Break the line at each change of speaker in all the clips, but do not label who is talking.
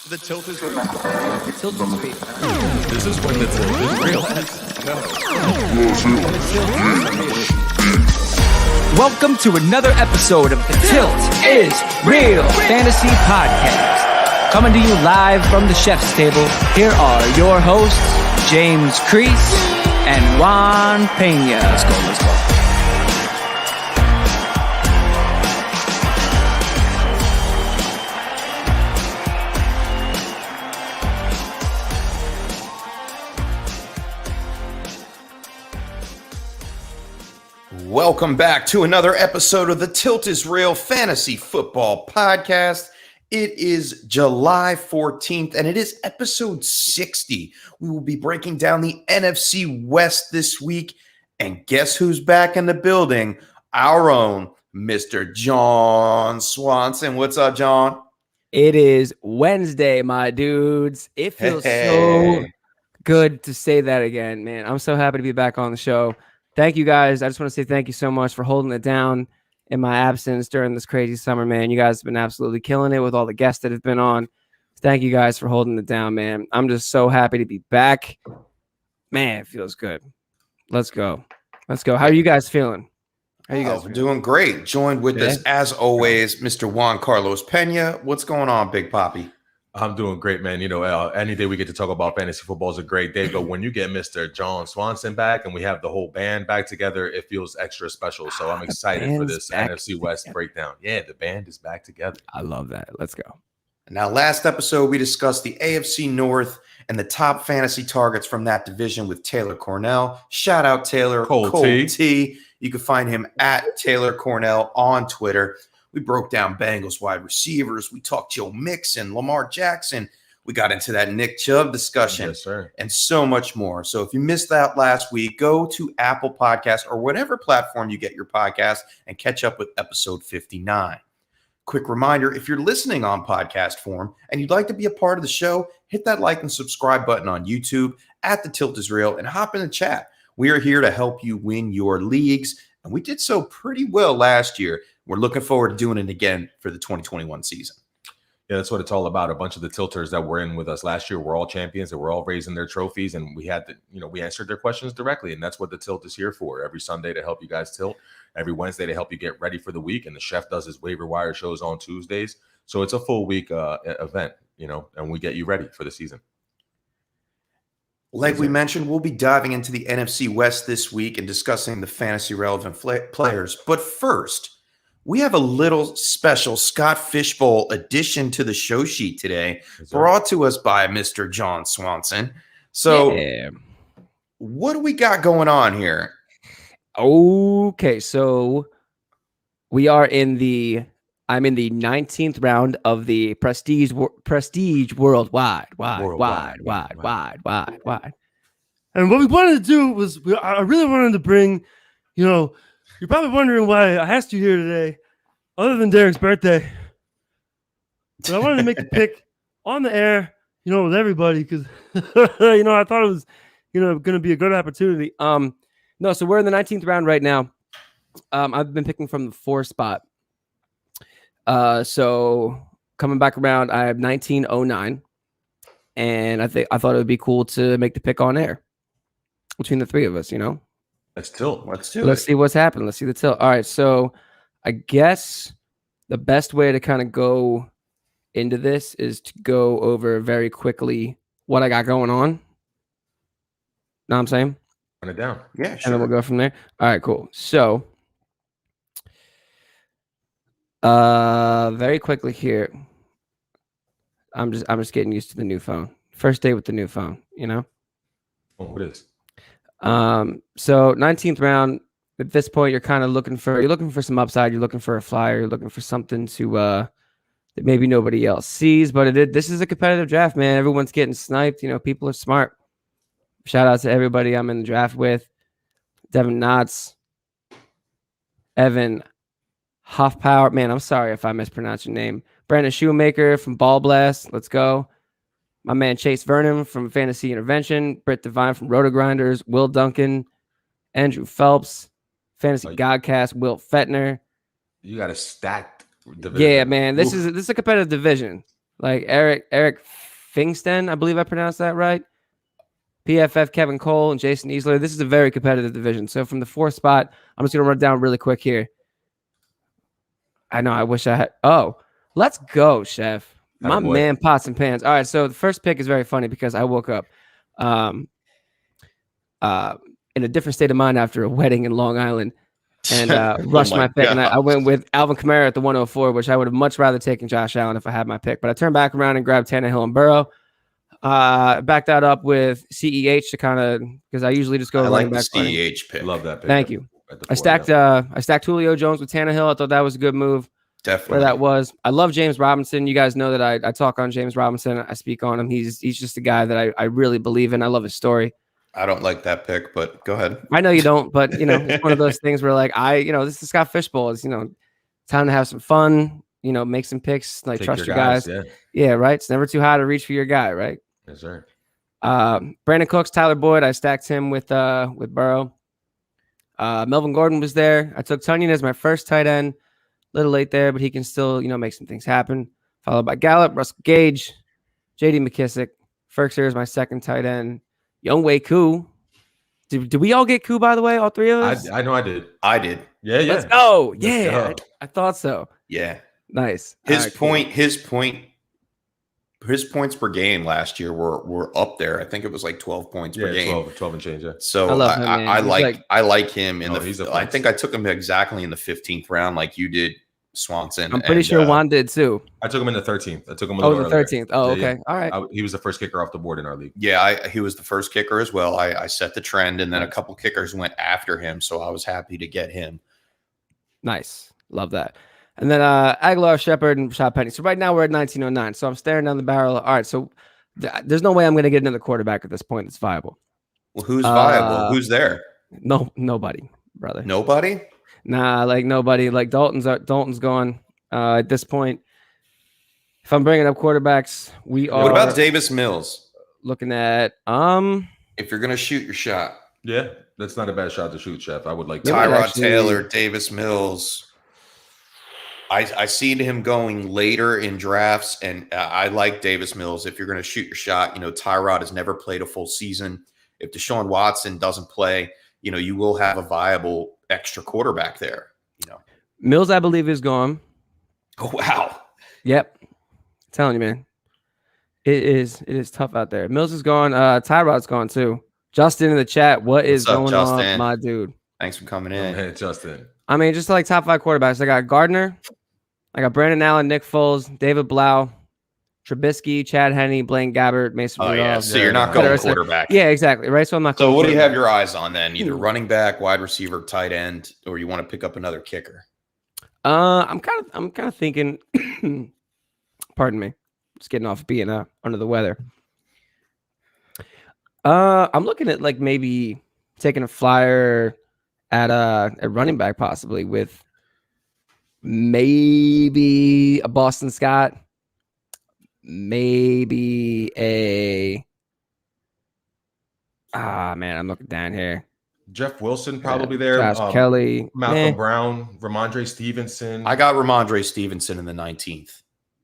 The tilt is real.
The tilt is real.
This is when the tilt is real.
Welcome to another episode of The Tilt is Real Fantasy Podcast. Coming to you live from the chef's table, here are your hosts, James Crease and Juan Pena. Let's go.
Welcome back to another episode of the Tilt is Real Fantasy Football Podcast. It is July 14th, and it is episode 60. We will be breaking down the NFC West this week, and guess who's back in the building? Our own Mr. John Swanson. What's up, John?
It is Wednesday, my dudes. It feels so good to say that again, man. I'm so happy to be back on the show. Thank you guys. I just want to say thank you so much for holding it down in my absence during this crazy summer, man. You guys have been absolutely killing it with all the guests that have been on. Thank you guys for holding it down, man. I'm just so happy to be back. Man, it feels good. Let's go. How are you guys feeling?
We're doing great. Joined with us, as always, Mr. Juan Carlos Pena. What's going on, Big Papi?
I'm doing great, man. You know, any day we get to talk about fantasy football is a great day. But when you get Mr. John Swanson back and we have the whole band back together, it feels extra special. So I'm excited for this NFC West breakdown. Yeah, the band is back together.
I love that. Let's go.
Now, last episode, we discussed the AFC North and the top fantasy targets from that division with Taylor Cornell. Shout out Taylor. Cold T. You can find him at Taylor Cornell on Twitter. We broke down Bengals wide receivers. We talked Joe Mixon, Lamar Jackson. We got into that Nick Chubb discussion,
yes, sir,
and so much more. So if you missed that last week, go to Apple Podcasts or whatever platform you get your podcast and catch up with episode 59. Quick reminder, if you're listening on podcast form and you'd like to be a part of the show, hit that like and subscribe button on YouTube at The Tilt is Real and hop in the chat. We are here to help you win your leagues, and we did so pretty well last year. We're looking forward to doing it again for the 2021 season.
Yeah, that's what it's all about. A bunch of the tilters that were in with us last year were all champions and we're all raising their trophies, and we had we answered their questions directly, and that's what the tilt is here for. Every Sunday to help you guys tilt, every Wednesday to help you get ready for the week, and the chef does his waiver wire shows on Tuesdays. So it's a full week event, and we get you ready for the season.
Like we mentioned, we'll be diving into the NFC West this week and discussing the fantasy relevant players. But first, we have a little special Scott Fishbowl addition to the show sheet today, brought to us by Mr. John Swanson. So, What do we got going on here?
Okay, so we are I'm in the 19th round of the Prestige Worldwide.
And what we wanted to do was, I really wanted to bring, you're probably wondering why I asked you here today, other than Derek's birthday. But I wanted to make a pick on the air, with everybody, because, I thought it was, going to be a good opportunity.
No, so we're in the 19th round right now. I've been picking from the 4 spot. So coming back around, I have 1909, and I thought it would be cool to make the pick on air between the 3 of us.
Let's tilt.
Let's
see what's happening. Let's see the tilt. All right, so I guess the best way to kind of go into this is to go over very quickly what I got going on. Know what I'm saying?
Run it down.
Yeah, sure.
And then we'll go from there. All right, cool. So very quickly here. I'm just getting used to the new phone. First day with the new phone,
Oh, it is.
So 19th round, at this point, you're kind of looking for some upside. You're looking for a flyer. You're looking for something to that maybe nobody else sees. But this is a competitive draft, man. Everyone's getting sniped. People are smart. Shout out to everybody I'm in the draft with: Devin Knotts, Evan Hoffpower. Man, I'm sorry if I mispronounced your name. Brandon Shoemaker from Ball Blast. Let's go. My man Chase Vernon from Fantasy Intervention. Britt Devine from Roto Grinders. Will Duncan. Andrew Phelps. Fantasy Godcast. Will Fettner.
You got a stacked division.
Yeah, man. This is a competitive division. like Eric Fingston, I believe I pronounced that right. PFF Kevin Cole and Jason Easler. This is a very competitive division. So from the 4th spot, I'm just gonna run it down really quick here. I know. I wish I had. Oh, let's go, Chef. My
Attaboy.
man, pots and pans. All right. So the first pick is very funny because I woke up in a different state of mind after a wedding in Long Island and rushed
my
my pick. And I
gosh.
went with Alvin Kamara at the 104, which I would have much rather taken Josh Allen if I had my pick. But I turned back around and grabbed Tannehill and Burrow. Backed that up with CEH to kind of because I usually just go
I
running
like the
back.
CEH pick.
Love that pick.
Thank you.
At the
I
4,
stacked Julio Jones with Tannehill. I thought that was a good move.
Definitely.
Where that was. I love James Robinson. You guys know that I talk on James Robinson. I speak on him. He's just a guy that I really believe in. I love his story.
I don't like that pick, but go ahead.
I know you don't, but it's one of those things where like this is Scott Fishbowl. It's time to have some fun. Make some picks. Like
Take
trust your guys.
Yeah.
Yeah, right. It's never too high to reach for your guy, right?
Yes, sir.
Brandon Cooks, Tyler Boyd. I stacked him with Burrow. Melvin Gordon was there. I took Tunyon as my first tight end. A little late there, but he can still, make some things happen. Followed by Gallup, Russell Gage, J.D. McKissick. Ferkser is my second tight end. Younghoe Koo. Did we all get Koo, by the way, all three of us?
I know I did.
I did.
Yeah.
Let's go.
Let's
Yeah,
go.
I thought so.
Yeah.
Nice.
His
All right,
his points per game last year were up there. I think it was like 12 points per game.
12 and change. Yeah.
So
I love him, man.
I like him in
he's a
I
flex.
think I took him exactly in the 15th round, like you did, Swanson.
I'm pretty sure Juan did too.
I took him in the 13th. I took him a
Oh,
little
the
earlier.
13th. Oh,
Yeah,
okay. All right.
He was the first kicker off the board in our league.
Yeah, he was the first kicker as well. I set the trend, and then a couple kickers went after him, so I was happy to get him.
Nice. Love that. And then Aguilar, Shepard, and Rashad Penny. So right now we're at 1909. So I'm staring down the barrel. All right. So there's no way I'm going to get another quarterback at this point that's viable.
Well, who's viable? Who's there?
No, nobody, brother.
Nobody?
Nah, like nobody. Like Dalton's gone at this point. If I'm bringing up quarterbacks, we are.
What about Davis Mills?
looking at
If you're gonna shoot your shot,
Yeah, that's not a bad shot to shoot, Chef. I would like
Yeah,
Tyrod
actually-
Taylor, Davis Mills. I see him going later in drafts, and I like Davis Mills. If you're going to shoot your shot, Tyrod has never played a full season. If Deshaun Watson doesn't play, you will have a viable extra quarterback there.
Mills, I believe, is gone.
Oh, wow.
Yep, telling you, man, it is tough out there. Mills is gone. Tyrod's gone too. Justin in the chat, what is
What's up,
going on,
Justin?
my dude?
Thanks for coming in.
Hey, Justin.
I mean, just like top 5 quarterbacks. I got Gardner, I got Brandon Allen, Nick Foles, David Blau, Trubisky, Chad Henne, Blaine Gabbert, Mason
Oh,
Rudolph.
yeah. So you're not
Yeah.
going
Better say-
quarterback.
Yeah, exactly. Right. So I'm not.
So
going
what do you have
quarterback.
your eyes on then? Either running back, wide receiver, tight end, or you want to pick up another kicker?
I'm kind of thinking. Pardon me. Just getting off being under the weather. I'm looking at like maybe taking a flyer at running back, possibly with maybe a Boston Scott, maybe a. Man, I'm looking down here.
Jeff Wilson probably there.
Josh Kelly,
Malcolm Brown, Ramondre Stevenson.
I got Ramondre Stevenson in the 19th.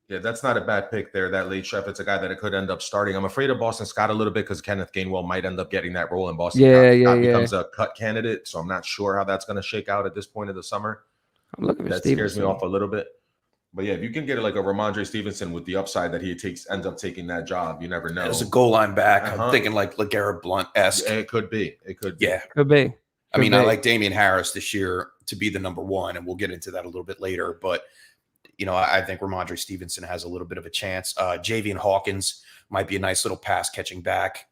Yeah, that's not a bad pick there. That late, Chef. It's a guy that it could end up starting. I'm afraid of Boston Scott a little bit because Kenneth Gainwell might end up getting that role in Boston. Scott becomes a cut candidate, so I'm not sure how that's going to shake out at this point of the summer.
I'm looking for
That
Stevenson.
scares me off a little bit. But yeah, if you can get it like a Ramondre Stevenson with the upside that he ends up taking that job, you never know.
As a goal line back,
Uh-huh.
I'm thinking like LeGarrette Blount-esque.
It could be. It could be.
Yeah.
Could be.
I mean,
Could
I
be.
like Damian Harris this year to be the number one, and we'll get into that a little bit later. But, I think Ramondre Stevenson has a little bit of a chance. Javian Hawkins might be a nice little pass catching back.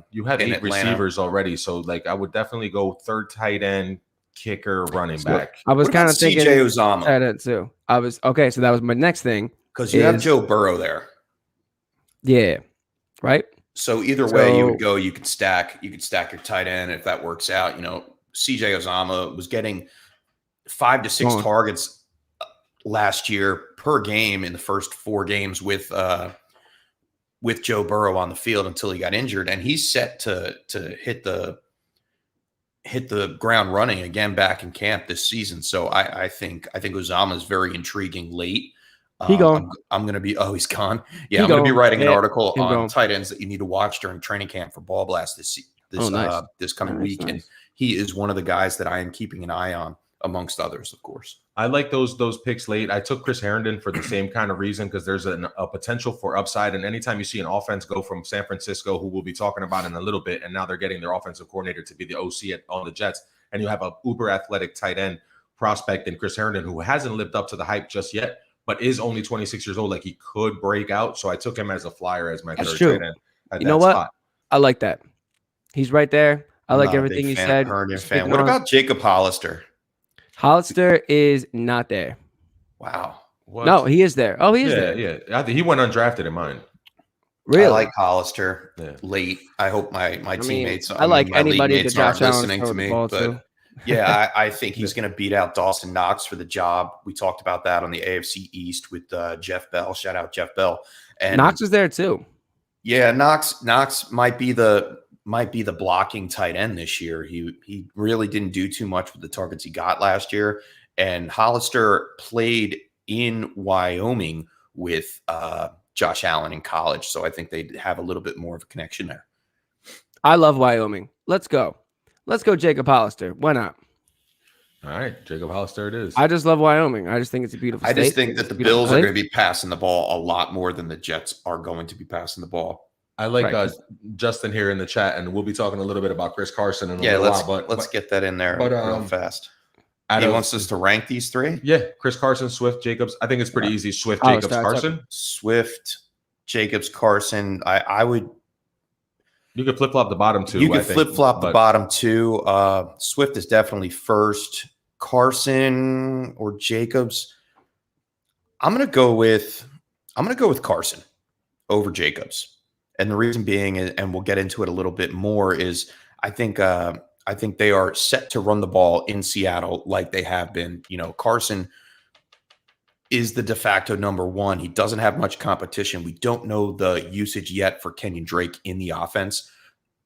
You have
in
8
Atlanta.
receivers already, so like I would definitely go third tight end, kicker, running back.
I was
What about
kind of thinking
CJ Uzomah?
tight end too. I was okay. So that was my next thing.
Because you have
is-
Joe Burrow there.
Yeah. Right.
So either way you
So-
would go, you could stack your tight end if that works out. CJ Uzomah was getting 5 to 6
Go on.
targets last year per game in the first 4 games with Joe Burrow on the field until he got injured, and he's set to hit the ground running again back in camp this season. So I think Uzomah is very intriguing late.
He gone.
I'm going to be. Oh, he's gone. Yeah,
He
I'm going to be
gone.
writing an
Yeah,
article
him
on
gone.
tight ends that you need to watch during training camp for Ball Blast
Nice.
this coming
Nice,
week,
nice.
and he is one of the guys that I am keeping an eye on, amongst others, of course.
I like those picks late. I took Chris Herndon for the same kind of reason, because there's a potential for upside. And anytime you see an offense go from San Francisco, who we'll be talking about in a little bit, and now they're getting their offensive coordinator to be the OC on the Jets, and you have a uber athletic tight end prospect in Chris Herndon, who hasn't lived up to the hype just yet, but is only 26 years old. Like, he could break out. So I took him as a flyer as my third
true.
tight end.
You know what? Spot. I like that. He's right there. I like everything you said.
Herndon fan. What about Jacob Hollister?
Hollister is not there.
Wow.
What?
No, he is there. Oh, he is there.
Yeah. I think he went undrafted in mine.
Really?
I like Hollister late. I hope my teammates.
I like anybody that Josh Allen
listening to me, but yeah, I think he's going to beat out Dawson Knox for the job. We talked about that on the AFC East with Jeff Bell. Shout out Jeff Bell. And
Knox was there too.
Yeah, Knox might be the blocking tight end this year. He really didn't do too much with the targets he got last year. And Hollister played in Wyoming with Josh Allen in college, so I think they have a little bit more of a connection there.
I love Wyoming. Let's go, Jacob Hollister. Why not?
All right, Jacob Hollister it is.
I just love Wyoming. I just think it's a beautiful state.
I just think that the Bills are going to be passing the ball a lot more than the Jets are going to be passing the ball.
I like Justin here in the chat, and we'll be talking a little bit about Chris Carson in a little while. But
let's get that in there real fast. He wants us to rank these three?
Yeah, Chris Carson, Swift, Jacobs. I think it's pretty easy. Swift, Jacobs, Carson.
Swift, Jacobs, Carson. I would.
You could flip-flop the bottom two.
You could flip-flop the bottom two. Swift is definitely first. Carson or Jacobs. I'm gonna go with Carson over Jacobs. And the reason being, and we'll get into it a little bit more, is I think they are set to run the ball in Seattle like they have been. You know, Carson is the de facto number one. He doesn't have much competition. We don't know the usage yet for Kenyon Drake in the offense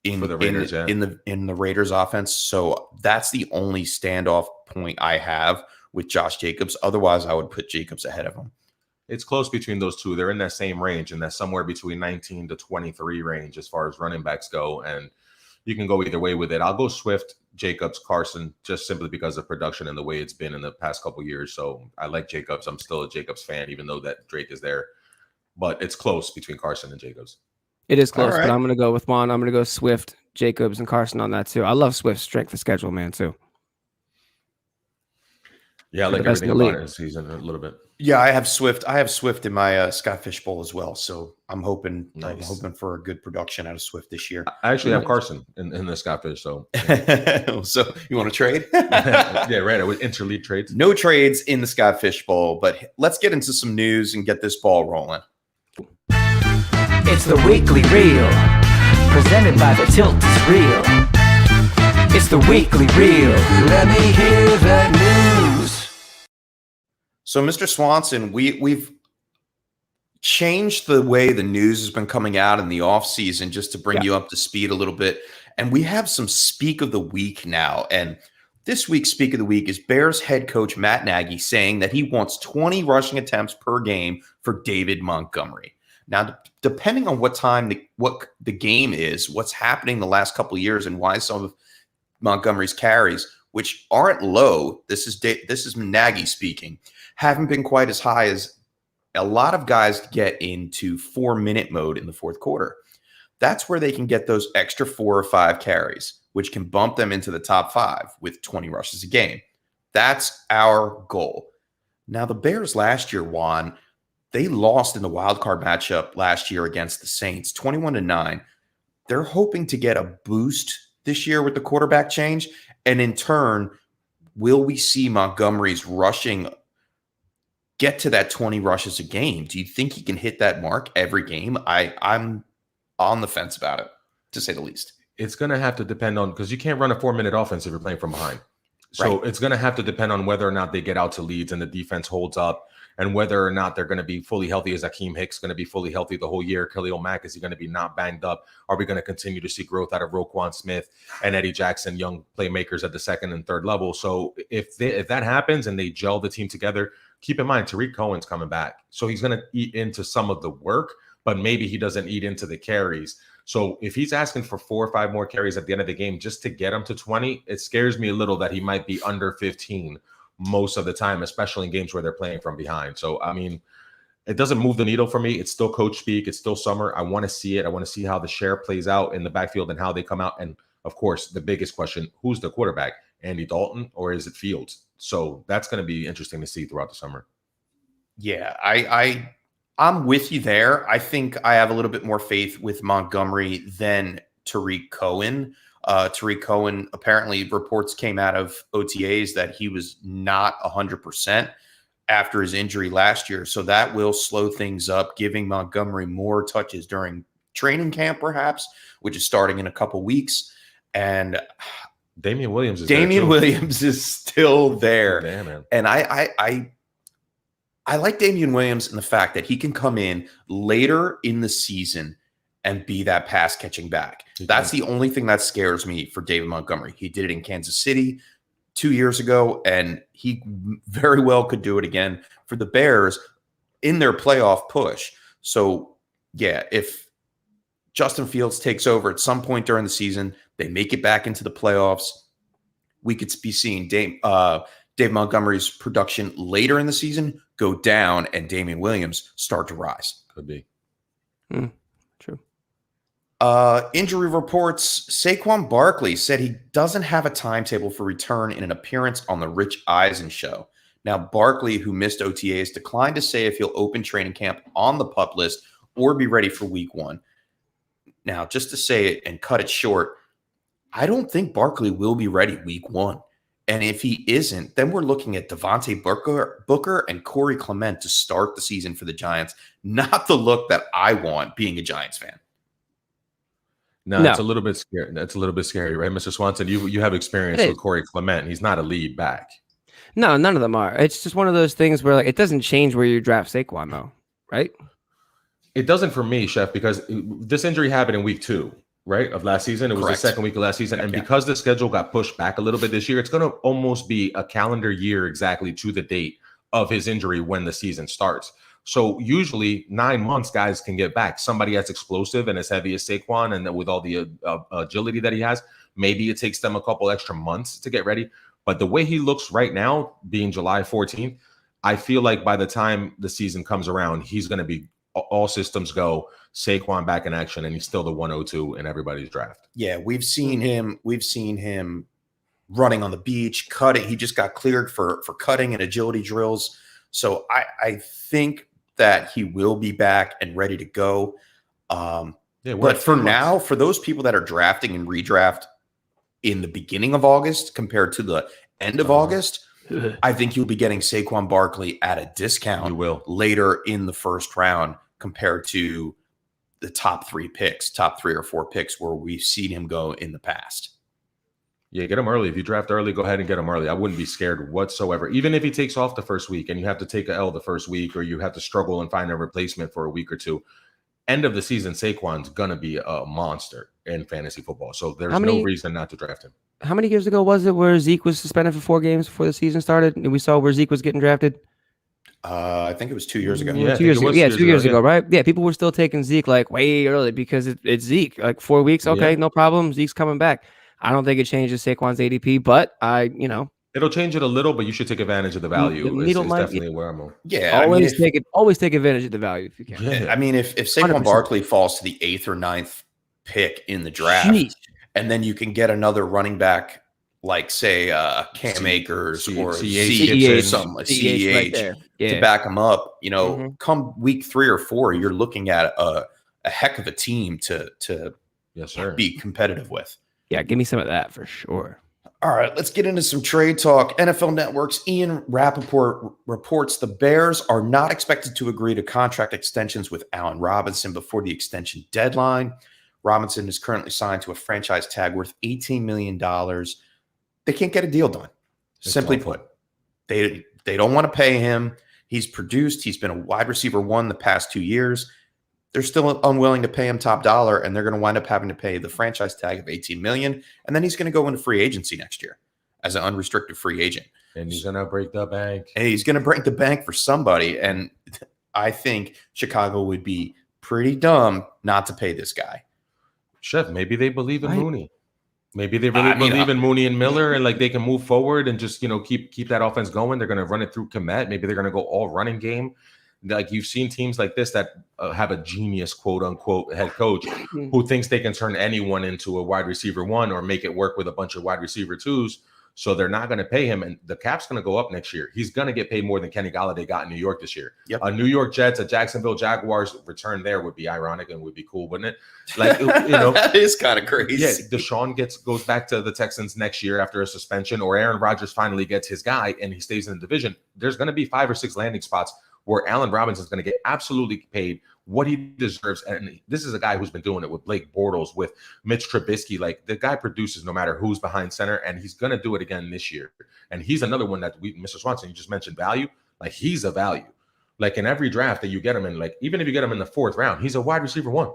in the Raiders offense. So that's the only standoff point I have with Josh Jacobs. Otherwise, I would put Jacobs ahead of him.
It's close between those two. They're in that same range, and that's somewhere between 19 to 23 range as far as running backs go. And you can go either way with it. I'll go Swift, Jacobs, Carson, just simply because of production and the way it's been in the past couple of years. So I like Jacobs. I'm still a Jacobs fan, even though that Drake is there. But it's close between Carson and Jacobs.
It is close, but I'm going to go with Juan. I'm going to go Swift, Jacobs, and Carson on that too. I love Swift's strength of schedule, man, too.
Yeah, I like everything about it season a little bit.
Yeah, I have Swift. I have Swift in my Scott Fish Bowl as well. So I'm hoping for a good production out of Swift this year.
I actually have Carson in the Scott Fish. So,
so you want to trade?
Yeah, right. I would interleague trades.
No trades in the Scott Fish Bowl, but let's get into some news and get this ball rolling.
It's the weekly reel, presented by the Tilt is Real. It's the weekly reel. Let me hear the news.
So, Mr. Swanson, we've changed the way the news has been coming out in the offseason just to bring you up to speed a little bit. And we have some Speak of the Week now. And this week's Speak of the Week is Bears head coach Matt Nagy saying that he wants 20 rushing attempts per game for David Montgomery. Now, depending on what time what the game is, what's happening the last couple of years, and why some of Montgomery's carries, which aren't low, this is Nagy speaking, haven't been quite as high as a lot of guys get into 4-minute mode in the fourth quarter. That's where they can get those extra 4 or 5 carries, which can bump them into the top 5 with 20 rushes a game. That's our goal. Now, the Bears last year, Juan, they lost in the wild card matchup last year against the Saints, 21-9. They're hoping to get a boost this year with the quarterback change. And in turn, will we see Montgomery's rushing get to that 20 rushes a game? Do you think he can hit that mark every game? I'm on the fence about it, to say the least.
It's going to have to depend on, because you can't run a 4-minute offense if you're playing from behind. So It's going to have to depend on whether or not they get out to leads and the defense holds up, and whether or not they're going to be fully healthy. Is Akeem Hicks going to be fully healthy the whole year? Khalil Mack, is he going to be not banged up? Are we going to continue to see growth out of Roquan Smith and Eddie Jackson, young playmakers at the second and third level? So if that happens and they gel the team together, keep in mind, Tariq Cohen's coming back. So he's going to eat into some of the work, but maybe he doesn't eat into the carries. So if he's asking for 4 or 5 more carries at the end of the game just to get him to 20, it scares me a little that he might be under 15 most of the time, especially in games where they're playing from behind. So, I mean, it doesn't move the needle for me. It's still coach speak. It's still summer. I want to see it. I want to see how the share plays out in the backfield and how they come out. And, of course, the biggest question, who's the quarterback? Andy Dalton or is it Fields? So that's going to be interesting to see throughout the summer.
Yeah, I'm with you there. I think I have a little bit more faith with Montgomery than Tariq Cohen. Tariq Cohen, apparently reports came out of OTAs that he was not 100% after his injury last year. So that will slow things up, giving Montgomery more touches during training camp, perhaps, which is starting in a couple weeks. And
Damian Williams
is still there.
Damn, man.
And I like Damian Williams in the fact that he can come in later in the season and be that pass catching back. That's the only thing that scares me for David Montgomery. He did it in Kansas City 2 years ago, and he very well could do it again for the Bears in their playoff push. So, yeah, if Justin Fields takes over at some point during the season, they make it back into the playoffs, we could be seeing Dave Montgomery's production later in the season go down and Damian Williams start to rise.
Could be.
True.
Injury reports. Saquon Barkley said he doesn't have a timetable for return in an appearance on the Rich Eisen show. Now, Barkley, who missed OTAs, declined to say if he'll open training camp on the PUP list or be ready for week 1. Now, just to say it and cut it short, I don't think Barkley will be ready week 1. And if he isn't, then we're looking at Devontae Booker and Corey Clement to start the season for the Giants. Not the look that I want being a Giants fan.
No, it's a little bit scary. That's a little bit scary, right, Mr. Swanson? You have experience with Corey Clement. He's not a lead back.
No, none of them are. It's just one of those things where it doesn't change where you draft Saquon, though, right?
It doesn't for me, Chef, because this injury happened in week 2. Right, of last season. It was the second week of last season. And because the schedule got pushed back a little bit this year, it's going to almost be a calendar year exactly to the date of his injury when the season starts. So usually 9 months, guys can get back. Somebody as explosive and as heavy as Saquon and with all the agility that he has, maybe it takes them a couple extra months to get ready. But the way he looks right now, being July 14th, I feel like by the time the season comes around, he's going to be all systems go, Saquon back in action, and he's still the 102 in everybody's draft.
Yeah, we've seen him running on the beach, cutting. He just got cleared for cutting and agility drills. So I think that he will be back and ready to go. But for now, for those people that are drafting and redraft in the beginning of August compared to the end of August, I think you'll be getting Saquon Barkley at a discount.
You will.
Later in the first round compared to the top 3 or 4 picks where we've seen him go in the past.
Yeah, get him early. If you draft early, go ahead and get him early. I wouldn't be scared whatsoever. Even if he takes off the first week and you have to take a L the first week or you have to struggle and find a replacement for a week or two, end of the season, Saquon's going to be a monster in fantasy football. So there's no reason not to draft him.
How many years ago was it where Zeke was suspended for 4 games before the season started? And we saw where Zeke was getting drafted?
I think it was 2 years ago.
Yeah, 2 years ago. Yeah, 2 years ago, right? Yeah, people were still taking Zeke way early because it's Zeke. 4 weeks, okay, no problem. Zeke's coming back. I don't think it changes Saquon's ADP, but
it'll change it a little, but you should take advantage of the value. It's definitely where I'm.
Yeah,
always take advantage of the value if you can.
Yeah. I mean, if Saquon 100%. Barkley falls to the 8th or 9th pick in the draft, and then you can get another running back like say Cam Akers or CEH, something like CEH to back him up. Come week 3 or 4, you're looking at a heck of a team to be competitive with.
Yeah, give me some of that for sure.
All right, let's get into some trade talk. NFL Network's Ian Rappaport reports the Bears are not expected to agree to contract extensions with Allen Robinson before the extension deadline. Robinson is currently signed to a franchise tag worth $18 million. They can't get a deal done. Simply put, they don't want to pay him. He's produced. He's been a wide receiver 1 the past 2 years. They're still unwilling to pay him top dollar, and they're going to wind up having to pay the franchise tag of $18 million, and then he's going to go into free agency next year as an unrestricted free agent.
And he's gonna break the bank.
And he's gonna break the bank for somebody. And I think Chicago would be pretty dumb not to pay this guy.
Chef, maybe they believe in
I-
Mooney. Maybe they really believe in Mooney and Miller, and like they can move forward and just keep that offense going. They're going to run it through Kmet. Maybe they're going to go all running game. Like you've seen teams like this that have a genius, quote unquote, head coach who thinks they can turn anyone into a wide receiver 1 or make it work with a bunch of wide receiver 2s. So they're not going to pay him, and the cap's going to go up next year. He's going to get paid more than Kenny Golladay got in New York this year.
Yep.
A New York Jets, a Jacksonville Jaguars return there would be ironic and would be cool, wouldn't it? Like
That is kind of crazy.
Yeah, Deshaun goes back to the Texans next year after a suspension, or Aaron Rodgers finally gets his guy and he stays in the division. There's going to be 5 or 6 landing spots where Allen Robinson is going to get absolutely paid what he deserves. And this is a guy who's been doing it with Blake Bortles, with Mitch Trubisky. Like the guy produces no matter who's behind center, and he's going to do it again this year. And he's another one that Mr. Swanson, you just mentioned value. Like he's a value. Like in every draft that you get him in, like even if you get him in the 4th round, he's a wide receiver 1.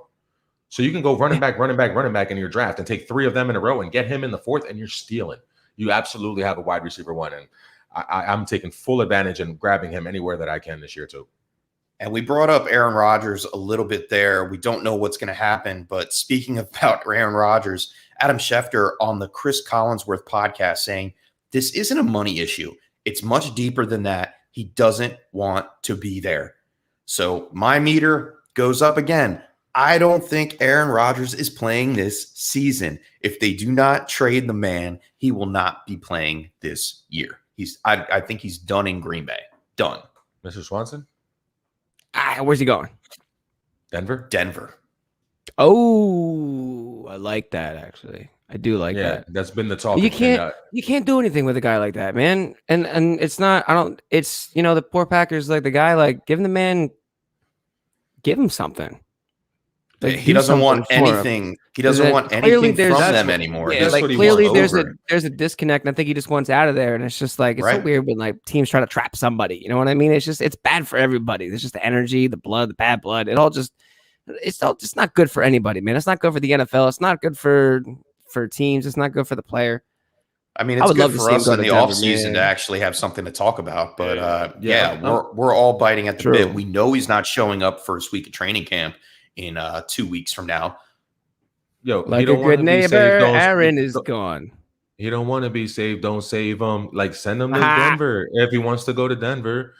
So you can go running back in your draft and take 3 of them in a row and get him in the 4th, and you're stealing. You absolutely have a wide receiver 1. And I'm taking full advantage and grabbing him anywhere that I can this year too.
And we brought up Aaron Rodgers a little bit there. We don't know what's going to happen. But speaking about Aaron Rodgers, Adam Schefter on the Chris Collinsworth podcast saying this isn't a money issue. It's much deeper than that. He doesn't want to be there. So my meter goes up again. I don't think Aaron Rodgers is playing this season. If they do not trade the man, he will not be playing this year. I think he's done in Green Bay. Done.
Mr. Swanson?
Where's he going?
Denver.
Oh, I like that actually. I do like that.
That's been the talk.
You can't do anything with a guy like that, man. And it's not. It's the poor Packers, like the guy, like give him something. Like,
he doesn't want anything. He doesn't want anything from them anymore.
Yeah, like clearly there's a disconnect. And I think he just wants out of there. And it's just like, it's so weird when like teams try to trap somebody. You know what I mean? It's bad for everybody. There's just the energy, the blood, the bad blood. It's all just not good for anybody, man. It's not good for the NFL. It's not good for teams. It's not good for the player.
I mean, it's good for us in the offseason to actually have something to talk about. But we're all biting at the bit. We know he's not showing up first week of training camp in 2 weeks from now.
Like a good neighbor, Aaron is gone.
He don't want to be saved. Don't save him. Like send him to Denver if he wants to go to Denver.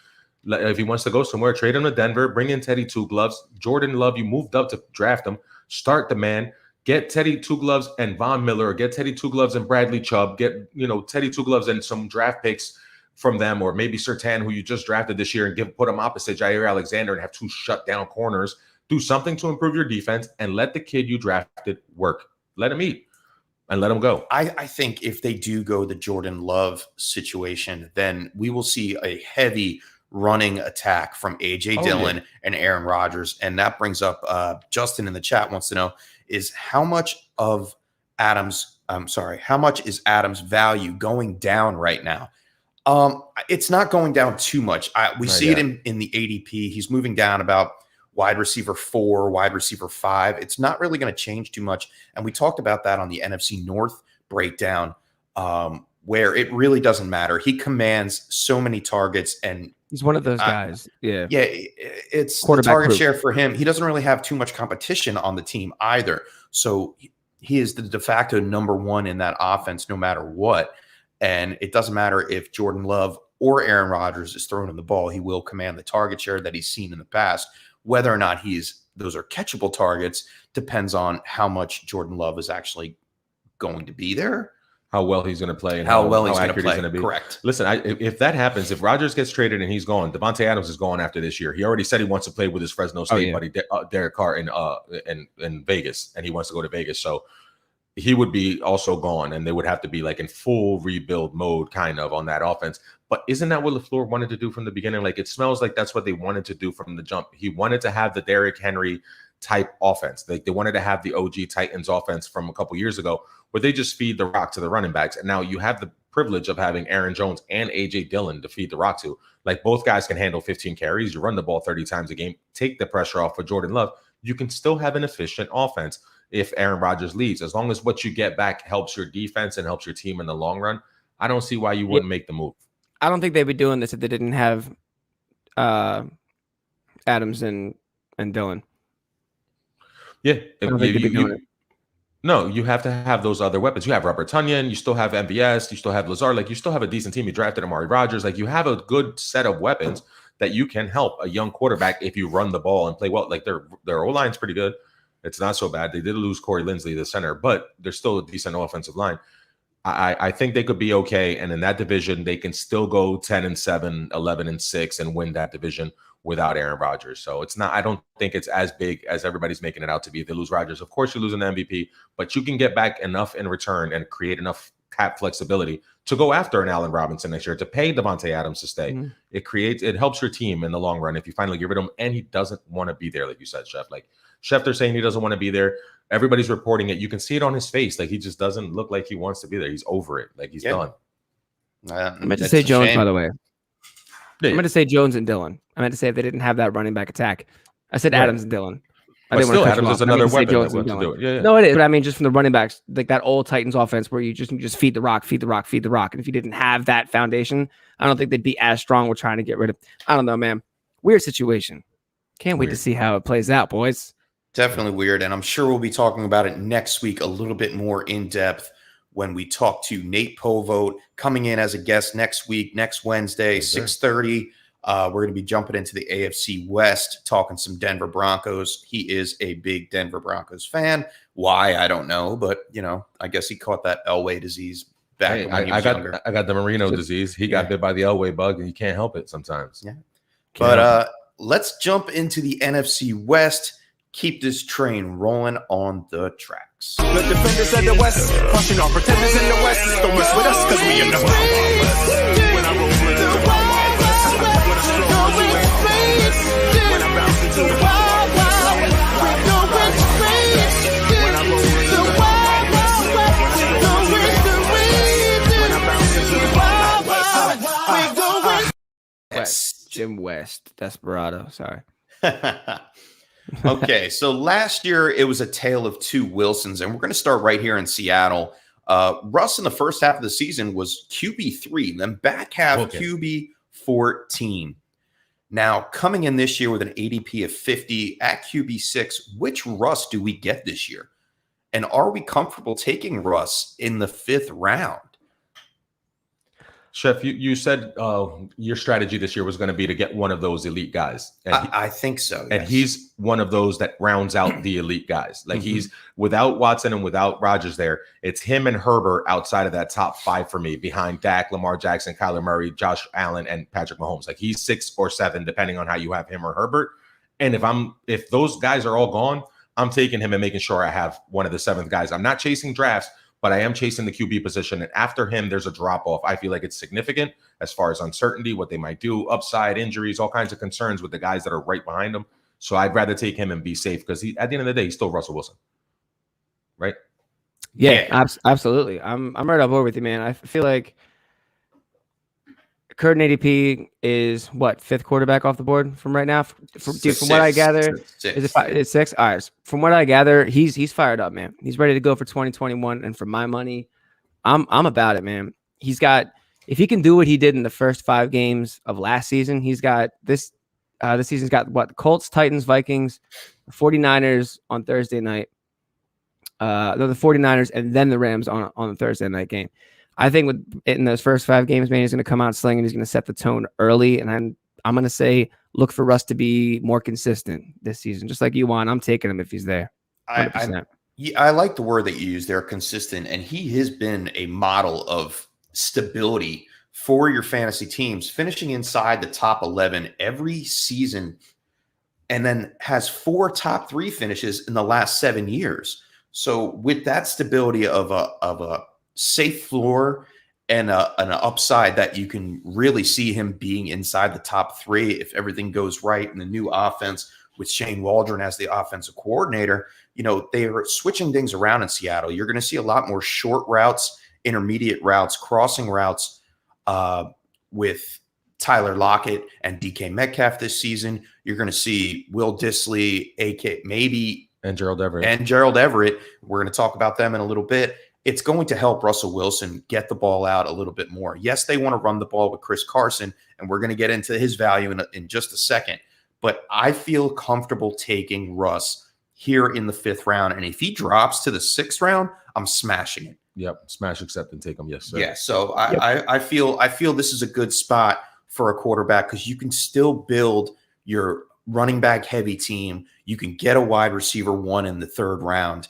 Like, if he wants to go somewhere, trade him to Denver. Bring in Teddy Two Gloves, Jordan Love. You moved up to draft him. Start the man. Get Teddy Two Gloves and Von Miller. Or get Teddy Two Gloves and Bradley Chubb. Get Teddy Two Gloves and some draft picks from them, or maybe Surtain, who you just drafted this year, and put him opposite Jair Alexander and have 2 shut down corners. Do something to improve your defense and let the kid you drafted work. Let him eat and let him go.
I think if they do go the Jordan Love situation, then we will see a heavy running attack from A.J. Dillon and Aaron Rodgers. And that brings up Justin in the chat wants to know is how much is Adams' value going down right now? It's not going down too much. We see it in the ADP. He's moving down about wide receiver 4, wide receiver 5. It's not really going to change too much. And we talked about that on the NFC North breakdown, where it really doesn't matter. He commands so many targets, and
he's one of those guys. Yeah.
It's the target share for him. He doesn't really have too much competition on the team either. So he is the de facto number 1 in that offense, no matter what. And it doesn't matter if Jordan Love or Aaron Rodgers is throwing him the ball. He will command the target share that he's seen in the past. Whether or not those are catchable targets depends on how much Jordan Love is actually going to be there,
how well he's going to play, and
how well he's going
to be.
Correct.
Listen, if that happens, if Rodgers gets traded and he's gone, Devontae Adams is gone after this year. He already said he wants to play with his Fresno State buddy Derek Carr in Vegas, and he wants to go to Vegas. So he would be also gone, and they would have to be like in full rebuild mode kind of on that offense. But isn't that what LaFleur wanted to do from the beginning? Like it smells like that's what they wanted to do from the jump. He wanted to have the Derrick Henry type offense. Like they wanted to have the OG Titans offense from a couple years ago where they just feed the rock to the running backs. And now you have the privilege of having Aaron Jones and AJ Dillon to feed the rock to. Like both guys can handle 15 carries. You run the ball 30 times a game, take the pressure off for Jordan Love. You can still have an efficient offense if Aaron Rodgers leaves, as long as what you get back helps your defense and helps your team in the long run. I don't see why you wouldn't make the move.
I don't think they'd be doing this if they didn't have Adams and Dillon.
Yeah,
I don't think they'd be doing it.
No, you have to have those other weapons. You have Robert Tonyan, you still have MVS, you still have Lazard. Like, you still have a decent team. You drafted Amari Rodgers. Like, you have a good set of weapons that you can help a young quarterback if you run the ball and play well. Like, their O-line's pretty good. It's not so bad. They did lose Corey Linsley, the center, but they're still a decent offensive line. I think they could be okay. And in that division, they can still go 10-7, 11-6, and win that division without Aaron Rodgers. So it's not, I don't think it's as big as everybody's making it out to be. If they lose Rodgers, of course you're losing the MVP, but you can get back enough in return and create enough cap flexibility to go after an Allen Robinson next year, to pay Devontae Adams to stay. Mm-hmm. It helps your team in the long run if you finally get rid of him, and he doesn't want to be there, like you said, Chef. Like, Schefter saying he doesn't want to be there. Everybody's reporting it. You can see it on his face. Like, he just doesn't look like he wants to be there. He's over it. Like, he's done.
I meant to say Jones, by the way. I meant to say Jones and Dillon. I meant to say if they didn't have that running back attack. I said Adams and Dillon.
But still, Adams is another weapon that wants to do it. Yeah.
No, it is. But I mean, just from the running backs, like that old Titans offense where you just feed the rock. And if you didn't have that foundation, I don't think they'd be as strong with trying to get rid of. I don't know, man. Weird situation. Can't wait to see how it plays out, boys.
Definitely weird. And I'm sure we'll be talking about it next week a little bit more in depth when we talk to Nate Povote coming in as a guest next week, next Wednesday, 6:30. We're going to be jumping into the AFC West, talking some Denver Broncos. He is a big Denver Broncos fan. Why, I don't know, but I guess he caught that Elway disease back when he was younger.
I got the Marino disease. He got bit by the Elway bug, and you can't help it sometimes.
Yeah, but let's jump into the NFC West. Keep this train rolling on the tracks.
The defenders of the West, watching our pretenders in the West. Don't mess with us, because we in the Wild Wild West. When I roll into the Wild Wild West, when I stroll on the West, when I bounce into the Wild Wild West, we going straight. When I roll into the Wild Wild West, we going straight. When I bounce into the Wild Wild West, we going
West. Jim West, Desperado. Sorry.
Okay, so last year it was a tale of two Wilsons, and we're going to start right here in Seattle. Russ in the first half of the season was QB3, then back half QB14. Now, coming in this year with an ADP of 50 at QB6, which Russ do we get this year? And are we comfortable taking Russ in the 5th round?
Chef, you said your strategy this year was going to be to get one of those elite guys. And
I think so.
And he's one of those that rounds out the elite guys. Like he's without Watson and without Rodgers there. It's him and Herbert outside of that top 5 for me, behind Dak, Lamar Jackson, Kyler Murray, Josh Allen, and Patrick Mahomes. Like he's 6 or 7, depending on how you have him or Herbert. And if those guys are all gone, I'm taking him and making sure I have one of the 7th guys. I'm not chasing drafts, but I am chasing the QB position. And after him, there's a drop-off. I feel like it's significant as far as uncertainty, what they might do, upside, injuries, all kinds of concerns with the guys that are right behind him. So I'd rather take him and be safe because at the end of the day, he's still Russell Wilson. Right?
Yeah. Absolutely. I'm right on board with you, man. I feel like current ADP is what, 5th quarterback off the board from right now. From what I gather, it's 6. All right. From what I gather, he's fired up, man. He's ready to go for 2021. And for my money, I'm about it, man. He's got, if he can do what he did in the first 5 games of last season, he's got this season's got what, Colts, Titans, Vikings, 49ers on Thursday night. The 49ers and then the Rams on the Thursday night game. I think in those first 5 games, man, he's going to come out slinging. He's going to set the tone early. And I'm going to say, look for Russ to be more consistent this season. Just like you want, I'm taking him if he's there. 100%.
I like the word that you use there, consistent. And he has been a model of stability for your fantasy teams, finishing inside the top 11 every season, and then has 4 top 3 finishes in the last 7 years. So with that stability of a safe floor and an upside that you can really see him being inside the top 3 if everything goes right in the new offense with Shane Waldron as the offensive coordinator, they are switching things around in Seattle. You're going to see a lot more short routes, intermediate routes, crossing routes with Tyler Lockett and DK Metcalf this season. You're going to see Will Dissly, and Gerald Everett. We're going to talk about them in a little bit. it's going to help Russell Wilson get the ball out a little bit more. Yes, they want to run the ball with Chris Carson, and we're going to get into his value in just a second. But I feel comfortable taking Russ here in the 5th round. And if he drops to the 6th round, I'm smashing it.
Yep. Smash, accept, and take them. Yes, sir.
Yeah. So I feel this is a good spot for a quarterback because you can still build your running back heavy team. You can get a wide receiver 1 in the 3rd round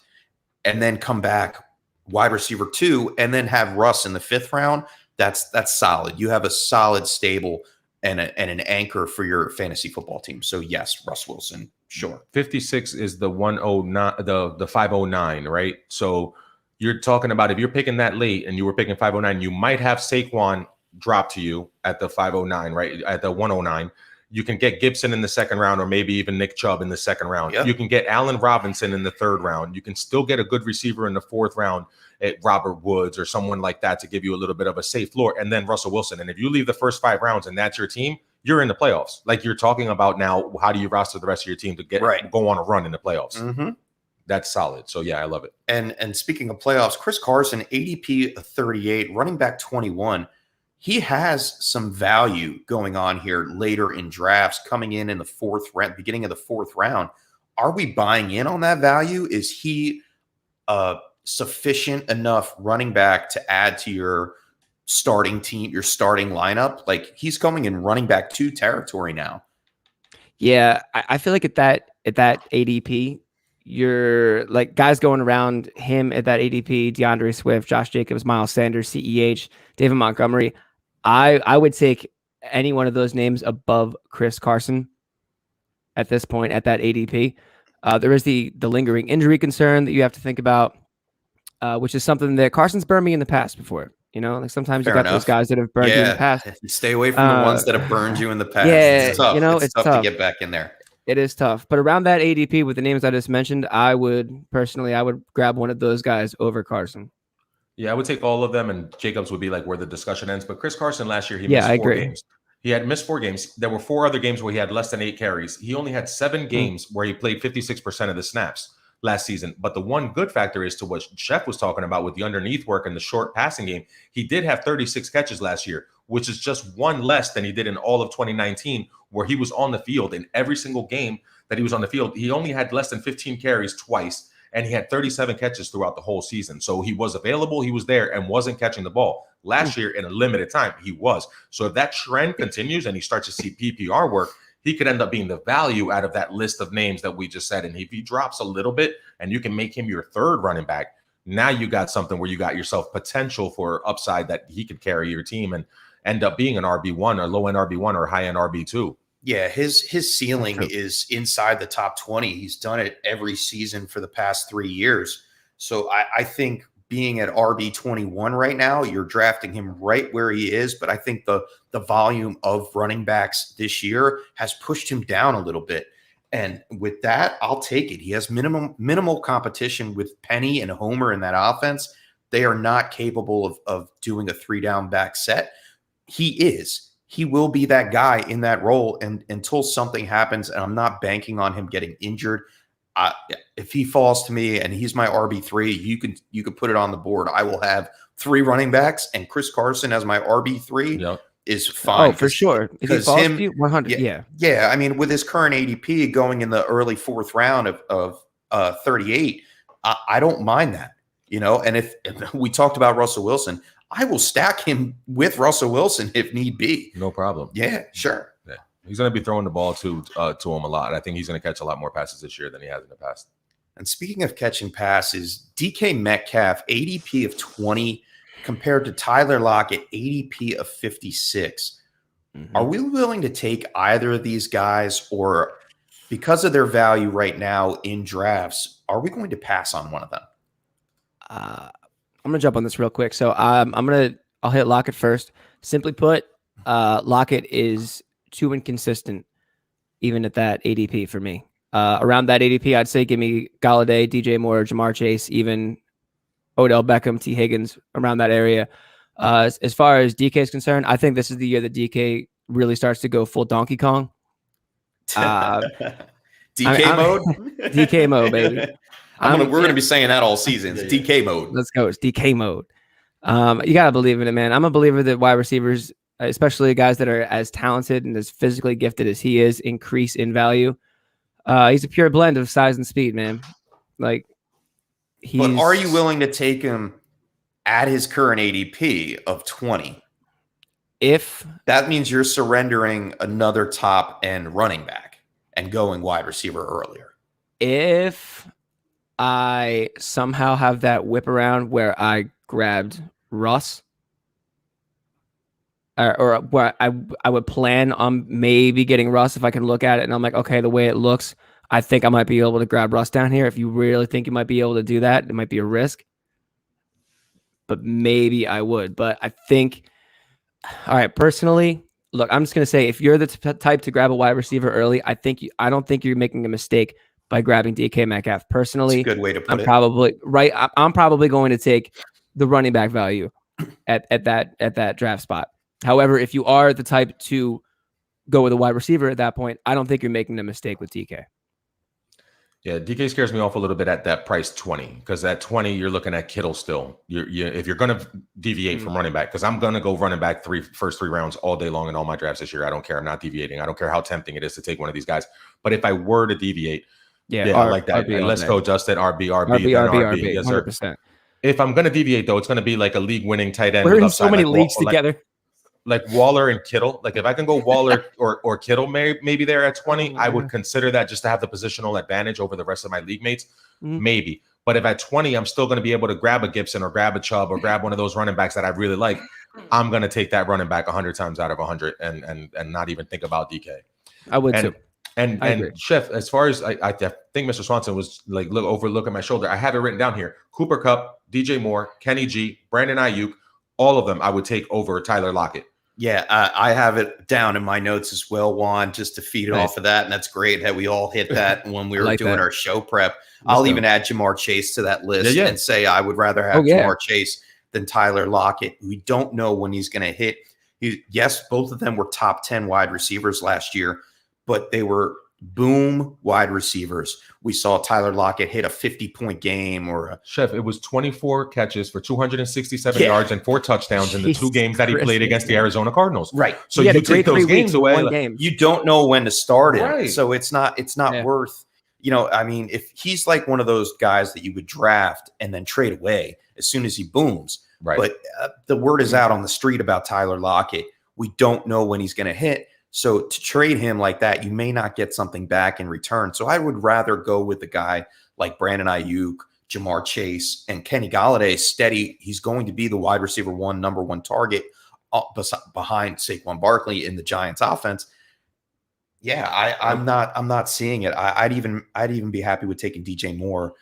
and then come back wide receiver 2 and then have Russ in the 5th round. That's solid. You have a solid stable and an anchor for your fantasy football team. So yes, Russ Wilson, sure.
56 is the 109, the 509, right? So you're talking about if you're picking that late and you were picking 509, you might have Saquon drop to you at the 509, right? At the 109. You can get Gibson in the 2nd round, or maybe even Nick Chubb in the 2nd round.
Yep.
You can get Allen Robinson in the 3rd round. You can still get a good receiver in the 4th round at Robert Woods or someone like that to give you a little bit of a safe floor. And then Russell Wilson. And if you leave the first 5 rounds and that's your team, you're in the playoffs. Like you're talking about now, how do you roster the rest of your team to go on a run in the playoffs?
Mm-hmm.
That's solid. So yeah, I love it.
And speaking of playoffs, Chris Carson, ADP 38, running back 21. He has some value going on here later in drafts, coming in the 4th round, beginning of the 4th round. Are we buying in on that value? Is he sufficient enough running back to add to your starting team, your starting lineup? Like he's coming in running back 2 territory now.
Yeah, I feel like at that ADP, you're like guys going around him at that ADP, DeAndre Swift, Josh Jacobs, Miles Sanders, CEH, David Montgomery. I would take any one of those names above Chris Carson at this point at that ADP. There is the lingering injury concern that you have to think about, which is something that Carson's burned me in the past before. You know, like sometimes you got those guys that have burned you in the past.
Stay away from the ones that have burned you in the past.
Yeah,
it's tough.
You know,
it's tough to get back in there.
It is tough. But around that ADP with the names I just mentioned, I would grab one of those guys over Carson.
Yeah, I would take all of them, and Jacobs would be like where the discussion ends. But Chris Carson last year, he missed 4 games. He had missed 4 games. There were 4 other games where he had less than 8 carries. He only had 7 games where he played 56% of the snaps last season. But the one good factor is to what Chef was talking about with the underneath work and the short passing game. He did have 36 catches last year, which is just 1 less than he did in all of 2019, where he was on the field in every single game that he was on the field. He only had less than 15 carries twice, and he had 37 catches throughout the whole season. So he was available, he was there, and wasn't catching the ball. Last year, in a limited time, he was. So if that trend continues and he starts to see PPR work, he could end up being the value out of that list of names that we just said. And if he drops a little bit and you can make him your 3rd running back, now you got something where you got yourself potential for upside that he could carry your team and end up being an RB1 or low-end RB1 or high-end RB2.
Yeah, his ceiling is inside the top 20. He's done it every season for the past 3 years. So I think being at RB21 right now, you're drafting him right where he is. But I think the volume of running backs this year has pushed him down a little bit. And with that, I'll take it. He has minimal competition with Penny and Homer in that offense. They are not capable of doing a 3-down back set. He is. He will be that guy in that role, and until something happens, and I'm not banking on him getting injured. If he falls to me and he's my RB3, you could put it on the board. I will have 3 running backs, and Chris Carson as my RB3 is fine.
Oh, for sure. If he falls to you, 100.
Yeah. I mean, with his current ADP going in the early 4th round of 38, I don't mind that. You know, and if we talked about Russell Wilson, I will stack him with Russell Wilson if need be.
No problem.
Yeah, sure.
Yeah. He's going to be throwing the ball to him a lot. I think he's going to catch a lot more passes this year than he has in the past.
And speaking of catching passes, DK Metcalf, ADP of 20 compared to Tyler Lockett, ADP of 56. Mm-hmm. Are we willing to take either of these guys, or because of their value right now in drafts, are we going to pass on one of them?
I'm going to jump on this real quick. So I'll hit Lockett first. Simply put, Lockett is too inconsistent, even at that ADP for me. Around that ADP, I'd say give me Galladay, DJ Moore, Jamar Chase, even Odell Beckham, T. Higgins, around that area. As far as DK is concerned, I think this is the year that DK really starts to go full Donkey Kong.
DK mode?
DK mode, baby.
We're going to be saying that all season. It's DK mode.
Let's go. It's DK mode. You got to believe in it, man. I'm a believer that wide receivers, especially guys that are as talented and as physically gifted as he is, increase in value. He's a pure blend of size and speed, man. Like,
but are you willing to take him at his current ADP of 20?
If
that means you're surrendering another top end running back and going wide receiver earlier.
If I somehow have that whip around where I grabbed Russ, or where I would plan on maybe getting Russ if I can look at it and I'm like, okay, the way it looks, I think I might be able to grab Russ down here. If you really think you might be able to do that, it might be a risk. But maybe I would. But I think, all right, personally, look, I'm just going to say, if you're the type to grab a wide receiver early, I don't think you're making a mistake by grabbing DK Metcalf. Personally,
that's a good way to put it.
I'm probably going to take the running back value at that draft spot. However, if you are the type to go with a wide receiver at that point, I don't think you're making a mistake with DK.
Yeah, DK scares me off a little bit at that price 20, because at 20 you're looking at Kittle still. If you're going to deviate from running back, because I'm going to go running back first three rounds all day long in all my drafts this year. I don't care. I'm not deviating. I don't care how tempting it is to take one of these guys. But if I were to deviate, I like that. And let's go, Justin. RB. Yes,
100%.
If I'm going to deviate, though, it's going to be like a league-winning tight end.
We're in so many leagues together.
Like Waller and Kittle. Like if I can go Waller or Kittle maybe there at 20, I would consider that just to have the positional advantage over the rest of my league mates. Maybe. But if at 20, I'm still going to be able to grab a Gibson or grab a Chubb or grab one of those running backs that I really like, I'm going to take that running back 100 times out of 100 and not even think about DK.
I would too.
And Chef, as far as I think Mr. Swanson was like overlooking my shoulder, I have it written down here. Cooper Kupp, DJ Moore, Kenny G, Brandon Ayuk, all of them I would take over Tyler Lockett.
Yeah, I have it down in my notes as well, Juan, just to feed off of that. And that's great that we all hit that when we were doing our show prep. I'll even add Jamar Chase to that list and say I would rather have Jamar Chase than Tyler Lockett. We don't know when he's going to hit. Yes, both of them were top 10 wide receivers last year, but they were boom wide receivers. We saw Tyler Lockett hit a 50-point game
Chef, it was 24 catches for 267 yards and 4 touchdowns in the 2 games that he played against the Arizona Cardinals.
Right.
So you take those games away.
You don't know when to start it. Right. So it's not worth, I mean, if he's like one of those guys that you would draft and then trade away as soon as he booms. Right. But the word is out on the street about Tyler Lockett. We don't know when he's going to hit. So to trade him like that, you may not get something back in return. So I would rather go with a guy like Brandon Ayuk, Jamar Chase, and Kenny Golladay. Steady. He's going to be the wide receiver number one target behind Saquon Barkley in the Giants offense. Yeah, I'm not seeing it. I'd even be happy with taking DJ Moore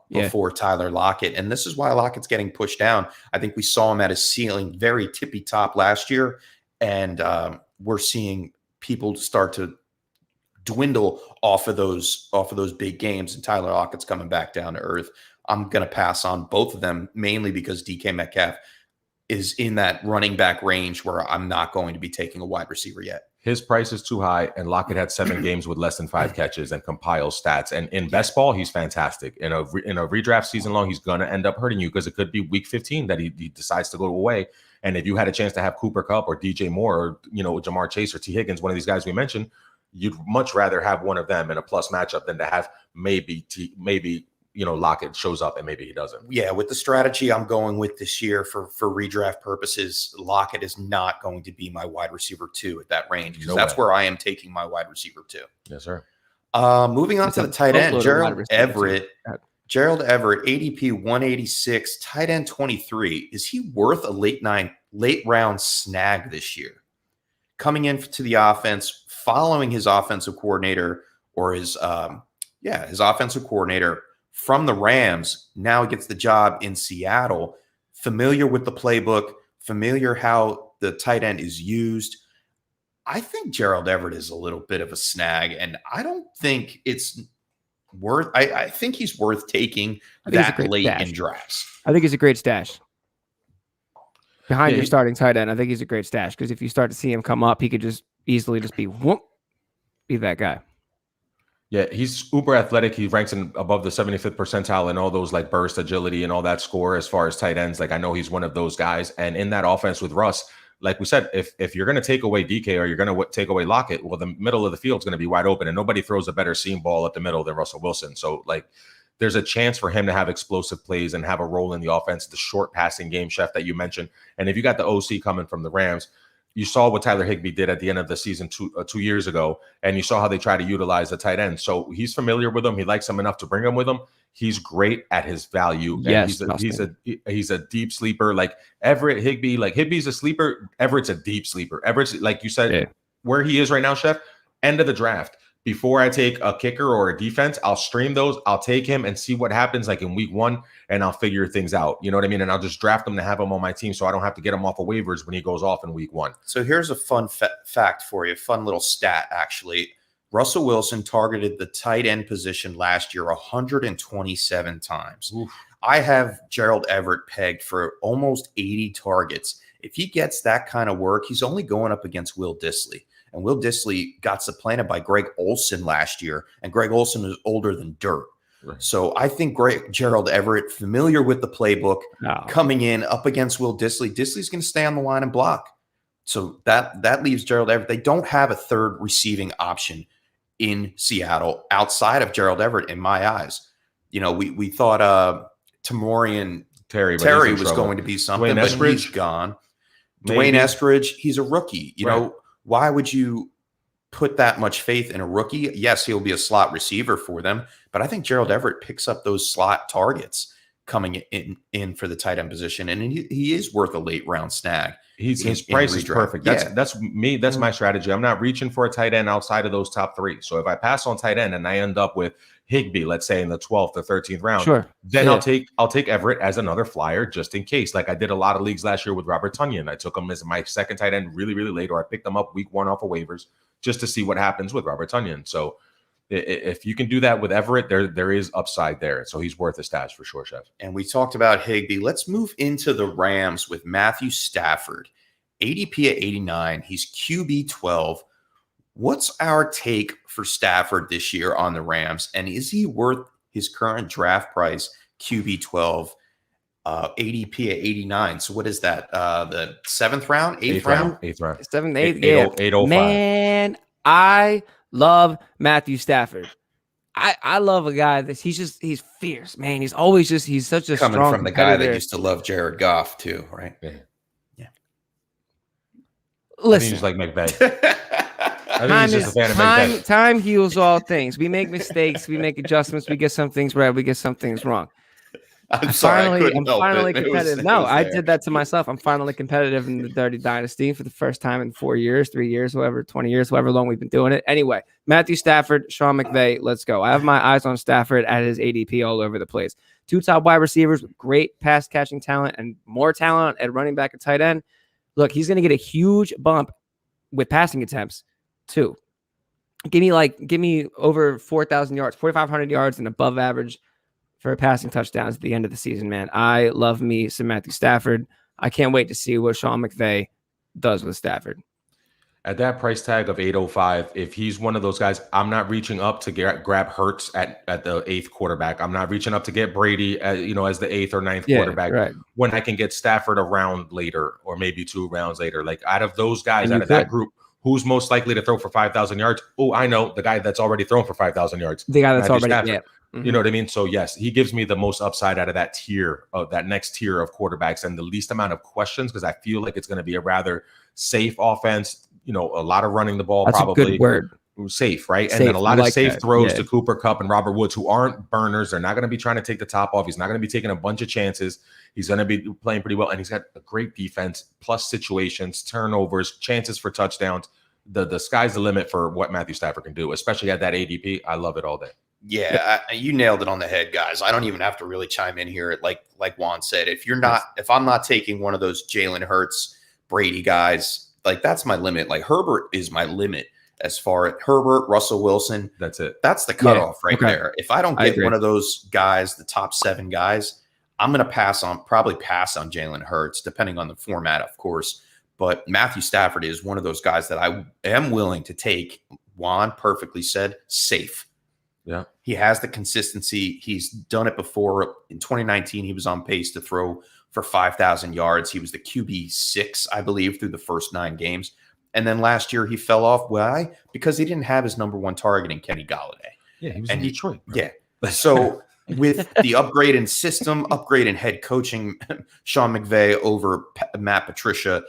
before Tyler Lockett. And this is why Lockett's getting pushed down. I think we saw him at his ceiling very tippy top last year. And we're seeing people start to dwindle off of those big games, and Tyler Lockett's coming back down to earth. I'm going to pass on both of them, mainly because DK Metcalf is in that running back range where I'm not going to be taking a wide receiver yet.
His price is too high, and Lockett had 7 games with less than 5 catches and compiles stats. And in best ball, he's fantastic. In a redraft season long, he's going to end up hurting you because it could be week 15 that he decides to go away. And if you had a chance to have Cooper Kupp or DJ Moore or Jamar Chase or T. Higgins, one of these guys we mentioned, you'd much rather have one of them in a plus matchup than to have maybe Lockett shows up and maybe he doesn't.
Yeah, with the strategy I'm going with this year for redraft purposes, Lockett is not going to be my wide receiver 2 at that range, because that's where I am taking my wide receiver 2.
Yes, sir.
Moving on to the tight end, Gerald Everett. Gerald Everett, ADP 186, tight end 23. Is he worth a late round snag this year? Coming into the offense, following his offensive coordinator or his offensive coordinator from the Rams, now gets the job in Seattle. Familiar with the playbook, familiar how the tight end is used. I think Gerald Everett is a little bit of a snag, and I don't think it's worth. I think he's worth taking that late in drafts.
I think he's a great stash behind your starting tight end. I think he's a great stash because if you start to see him come up, he could just easily be that guy.
Yeah, he's uber athletic. He ranks in above the 75th percentile in all those like burst, agility, and all that score as far as tight ends. Like I know he's one of those guys. And in that offense with Russ, like we said, if you're going to take away DK or you're going to take away Lockett, well, the middle of the field is going to be wide open, and nobody throws a better seam ball at the middle than Russell Wilson. So like, there's a chance for him to have explosive plays and have a role in the offense, the short passing game, Chef, that you mentioned. And if you got the OC coming from the Rams, you saw what Tyler Higbee did at the end of the season 2 years ago, and you saw how they try to utilize the tight end. So he's familiar with him. He likes him enough to bring him with him. He's great at his value.
Yes,
and he's a deep sleeper. Like Everett Higbee, like Higbee's a sleeper. Everett's a deep sleeper. Everett's, like you said, where he is right now, Chef, end of the draft. Before I take a kicker or a defense, I'll stream those. I'll take him and see what happens like in week 1, and I'll figure things out. You know what I mean? And I'll just draft him to have him on my team so I don't have to get him off of waivers when he goes off in week 1.
So here's a fun fact for you, fun little stat, actually. Russell Wilson targeted the tight end position last year 127 times.
Oof.
I have Gerald Everett pegged for almost 80 targets. If he gets that kind of work, he's only going up against Will Dissly. And Will Dissly got supplanted by Greg Olsen last year, and Greg Olsen is older than dirt. Right. So I think Gerald Everett, familiar with the playbook, coming in up against Will Dissly. Disley's going to stay on the line and block. So that leaves Gerald Everett. They don't have a third receiving option in Seattle outside of Gerald Everett, in my eyes. You know, we thought Tamorian Terry was going to be something, but he's gone. Dwayne Eskridge, he's a rookie. You know, why would you put that much faith in a rookie? Yes, he'll be a slot receiver for them, but I think Gerald Everett picks up those slot targets coming in for the tight end position, and he is worth a late round snag.
His price is perfect. That's me. That's my strategy. I'm not reaching for a tight end outside of those top 3. So if I pass on tight end and I end up with Higbee, let's say in the 12th or 13th round, then I'll take Everett as another flyer just in case. Like I did a lot of leagues last year with Robert Tonyan. I took him as my second tight end really, really late, or I picked him up week 1 off of waivers just to see what happens with Robert Tonyan. So if you can do that with Everett, there is upside there. So he's worth a stash for sure, Chef.
And we talked about Higbee. Let's move into the Rams with Matthew Stafford. ADP at 89. He's QB 12. What's our take for Stafford this year on the Rams? And is he worth his current draft price, QB 12, ADP at 89? So what is that? The 7th round, 8th round?
8th round.
7th, 8th, yeah.
805.
Man, I love Matthew Stafford. I love a guy that he's fierce, man. He's always he's such a
coming
strong
from the guy that used to love Jared Goff too, right?
Yeah.
Listen,
he's like McVay. I think he's just a fan of McVay.
Time heals all things. We make mistakes, we make adjustments, we get some things right, we get some things wrong.
I'm sorry.
I'm finally competitive. I did that to myself. I'm finally competitive in the Dirty Dynasty for the first time in 4 years, 3 years, 20 years, however long we've been doing it. Anyway, Matthew Stafford, Sean McVay, let's go. I have my eyes on Stafford at his ADP all over the place. 2 top wide receivers with great pass catching talent and more talent at running back and tight end. Look, he's going to get a huge bump with passing attempts too. Give me over 4,000 yards, 4,500 yards and above average for passing touchdowns at the end of the season, man. I love me some Matthew Stafford. I can't wait to see what Sean McVay does with Stafford.
At that price tag of 805, if he's one of those guys, I'm not reaching up to grab Hurts at the 8th quarterback. I'm not reaching up to get Brady as the 8th or 9th quarterback. Right. When I can get Stafford a round later or maybe 2 rounds later. Like out of those guys, out of that group, who's most likely to throw for 5,000 yards? Oh, I know, the guy that's already thrown for 5,000 yards.
The guy that's already,
You know what I mean? So yes, he gives me the most upside out of that tier, of that next tier of quarterbacks, and the least amount of questions, because I feel like it's going to be a rather safe offense. A lot of running the ball. That's probably
a good word.
Safe, right? Safe. And then a lot of safe throws to Cooper Kupp and Robert Woods, who aren't burners. They're not going to be trying to take the top off. He's not going to be taking a bunch of chances. He's going to be playing pretty well, and he's got a great defense, plus situations, turnovers, chances for touchdowns. The sky's the limit for what Matthew Stafford can do, especially at that ADP. I love it all day.
Yeah, you nailed it on the head, guys. I don't even have to really chime in here. Like Juan said, if I'm not taking one of those Jalen Hurts, Brady guys, like that's my limit. Like Herbert is my limit as far as Herbert, Russell Wilson.
That's it.
That's the cutoff there. If I don't get one of those guys, the top 7 guys, I'm going to probably pass on Jalen Hurts, depending on the format, of course. But Matthew Stafford is one of those guys that I am willing to take. Juan perfectly said, safe.
Yeah.
He has the consistency. He's done it before. In 2019, he was on pace to throw for 5,000 yards. He was the QB6, I believe, through the first 9 games. And then last year he fell off. Why? Because he didn't have his number 1 target in Kenny Galladay.
Yeah, he was in Detroit. Bro.
Yeah. So with the upgrade in system, upgrade in head coaching, Sean McVay over Matt Patricia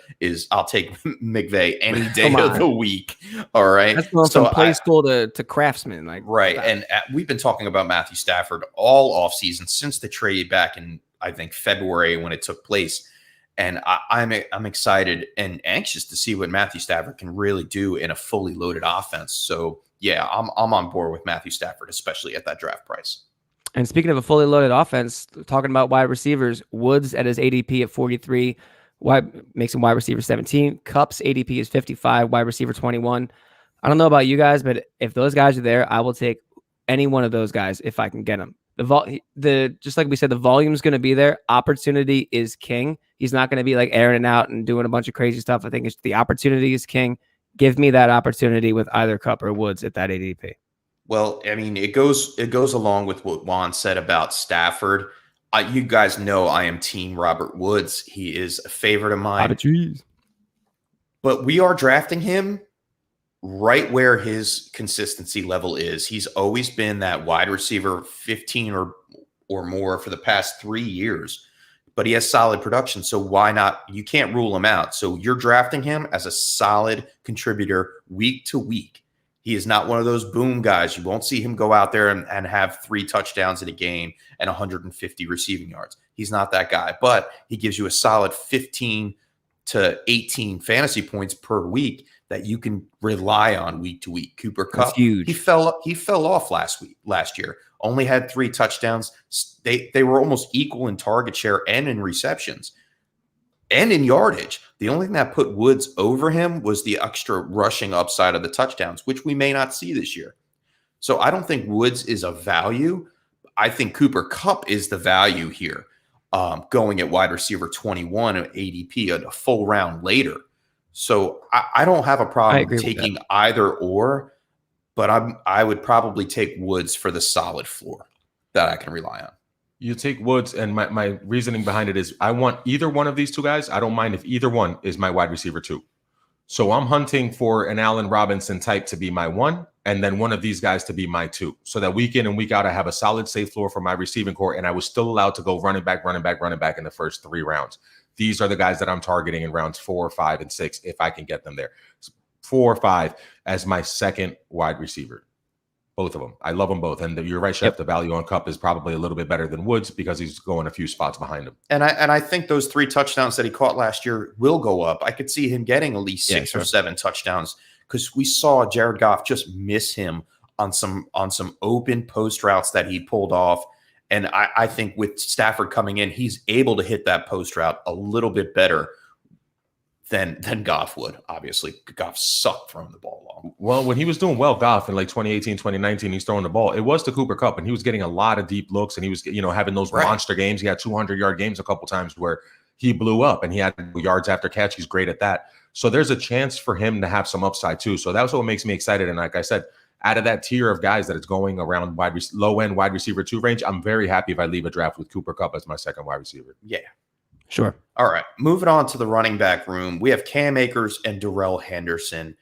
I'll take McVay any day of the week. All right.
That's going from play school to craftsman.
Right. And we've been talking about Matthew Stafford all offseason since the trade back in, I think, February when it took place. And I'm excited and anxious to see what Matthew Stafford can really do in a fully loaded offense. So, yeah, I'm on board with Matthew Stafford, especially at that draft price.
And speaking of a fully loaded offense, talking about wide receivers, Woods at his ADP at 43 makes him wide receiver 17. Kupp's ADP is 55, wide receiver 21. I don't know about you guys, but if those guys are there, I will take any one of those guys if I can get them. Just like we said, the volume's going to be there. Opportunity is king. He's not going to be like airing it out and doing a bunch of crazy stuff. I think it's the opportunity is king. Give me that opportunity with either Kupp or Woods at that ADP.
Well, I mean, it goes along with what Juan said about Stafford. You guys know I am team Robert Woods. He is a favorite of mine. But we are drafting him right where his consistency level is. He's always been that wide receiver 15 or more for the past 3 years. But he has solid production, so why not? You can't rule him out. So you're drafting him as a solid contributor week to week. He is not one of those boom guys. You won't see him go out there and have 3 touchdowns in a game and 150 receiving yards. He's not that guy, but he gives you a solid 15 to 18 fantasy points per week that you can rely on week to week. Cooper Kupp,
huge.
He fell off last year. Only had 3 touchdowns. They were almost equal in target share and in receptions and in yardage. The only thing that put Woods over him was the extra rushing upside of the touchdowns, which we may not see this year. So I don't think Woods is a value. I think Cooper Kupp is the value here, going at wide receiver 21 at ADP a full round later. So I don't have a problem taking either or, but I would probably take Woods for the solid floor that I can rely on.
You take Woods, and my reasoning behind it is I want either one of these 2 guys. I don't mind if either one is my wide receiver 2. So I'm hunting for an Allen Robinson type to be my 1, and then one of these guys to be my 2, so that week in and week out I have a solid safe floor for my receiving core, and I was still allowed to go running back in the first 3 rounds. These are the guys that I'm targeting in rounds 4, 5, and 6 if I can get them there. 4 or 5 as my second wide receiver. Both of them. I love them both. And you're right, Chef. Yep. The value on Kupp is probably a little bit better than Woods because he's going a few spots behind him.
And I think those 3 touchdowns that he caught last year will go up. I could see him getting at least 6 or 7 touchdowns because we saw Jared Goff just miss him on some open post routes that he pulled off. And I think with Stafford coming in, he's able to hit that post route a little bit better than Goff would. Obviously, Goff sucked throwing the ball long.
Well, when he was doing well, Goff in like 2018, 2019, he's throwing the ball. It was to Cooper Kupp, and he was getting a lot of deep looks, and he was, having those monster games. He had 200-yard games a couple times where he blew up, and he had yards after catch. He's great at that. So there's a chance for him to have some upside too. So that's what makes me excited. And like I said, out of that tier of guys that it's going around low-end wide receiver 2 range, I'm very happy if I leave a draft with Cooper Kupp as my second wide receiver.
Yeah.
Sure.
All right. Moving on to the running back room. We have Cam Akers and Darrell Henderson.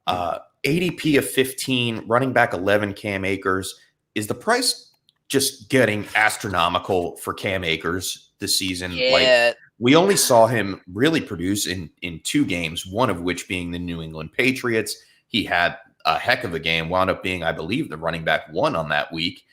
ADP of 15, running back 11, Cam Akers. Is the price just getting astronomical for Cam Akers this season?
Yeah.
We only saw him really produce in 2 games, one of which being the New England Patriots. He had a heck of a game, wound up being, I believe, the running back 1 on that week.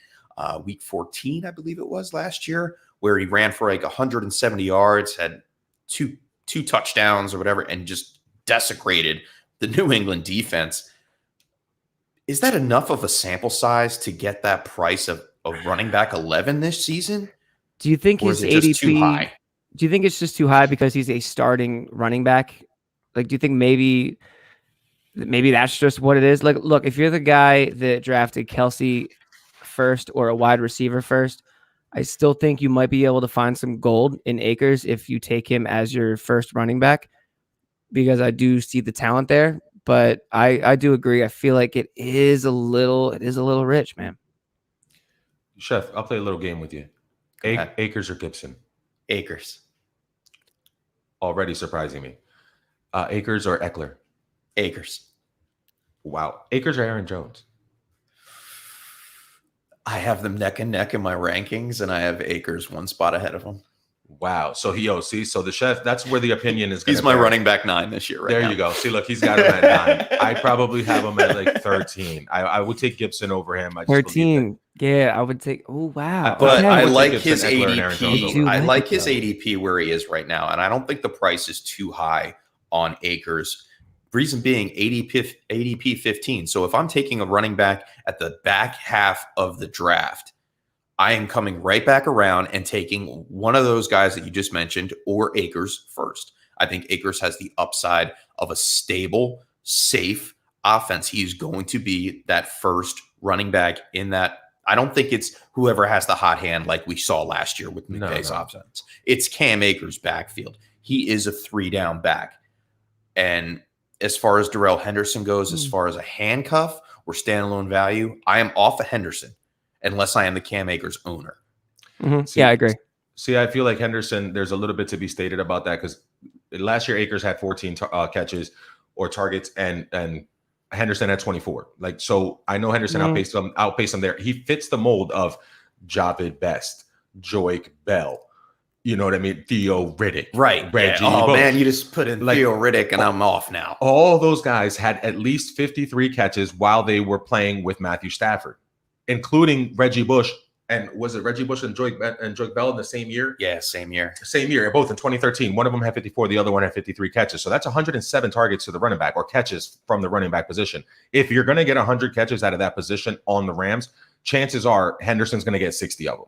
Week 14, I believe it was last year, where he ran for like 170 yards, had two touchdowns or whatever, and just desecrated the New England defense. Is that enough of a sample size to get that price of running back 11 this season?
Do you think his ADP
too high?
Do you think it's just too high because he's a starting running back? Like, do you think maybe that's just what it is? Like, look, if you're the guy that drafted Kelsey first or a wide receiver first, I still think you might be able to find some gold in Akers if you take him as your first running back, because I do see the talent there. But I do agree. I feel like it is a little rich, man.
Chef, I'll play a little game with you.
ahead.
Akers or Gibson?
Akers.
Already surprising me. Akers or Eckler?
Akers.
Wow. Akers or Aaron Jones?
I have them neck and neck in my rankings, and I have Akers one spot ahead of him.
Wow. So so the chef, that's where the opinion is.
He's my running back 9 this year, right
There
now.
you go. See, look, he's got him at 9. I probably have him at like 13. I would take Gibson over him. I just believe
13. Yeah, I would take. Oh wow.
But
Okay.
I
would
like
take
his
Gibson, Eckler, and Aaron Jones
ADP.
over.
I
You
like
like
his
it,
ADP where he is right now, and I don't think the price is too high on Akers. Reason being, ADP 15. So if I'm taking a running back at the back half of the draft, I am coming right back around and taking one of those guys that you just mentioned or Akers first. I think Akers has the upside of a stable, safe offense. He's going to be that first running back in that. I don't think it's whoever has the hot hand like we saw last year with McVay's offense. It's Cam Akers' backfield. He is a 3-down back. And as far as Darrell Henderson goes, as far as a handcuff or standalone value, I am off of Henderson unless I am the Cam Akers owner.
See,
Yeah, I agree.
See, I feel like Henderson, there's a little bit to be stated about that because last year Akers had 14 catches or targets and Henderson had 24. Like, so I know Henderson outpaced him there. He fits the mold of Javid Best, Joique Bell. You know what I mean? Theo Riddick.
Right.
Reggie.
Yeah. Oh,
Bush.
man, you just put in Theo Riddick and I'm off now.
All those guys had at least 53 catches while they were playing with Matthew Stafford, including Reggie Bush. And was it Reggie Bush and Joique Bell in the same year?
Yeah, same year.
Same year, both in 2013. One of them had 54, the other one had 53 catches. So that's 107 targets to the running back or catches from the running back position. If you're going to get 100 catches out of that position on the Rams, chances are Henderson's going to get 60 of them.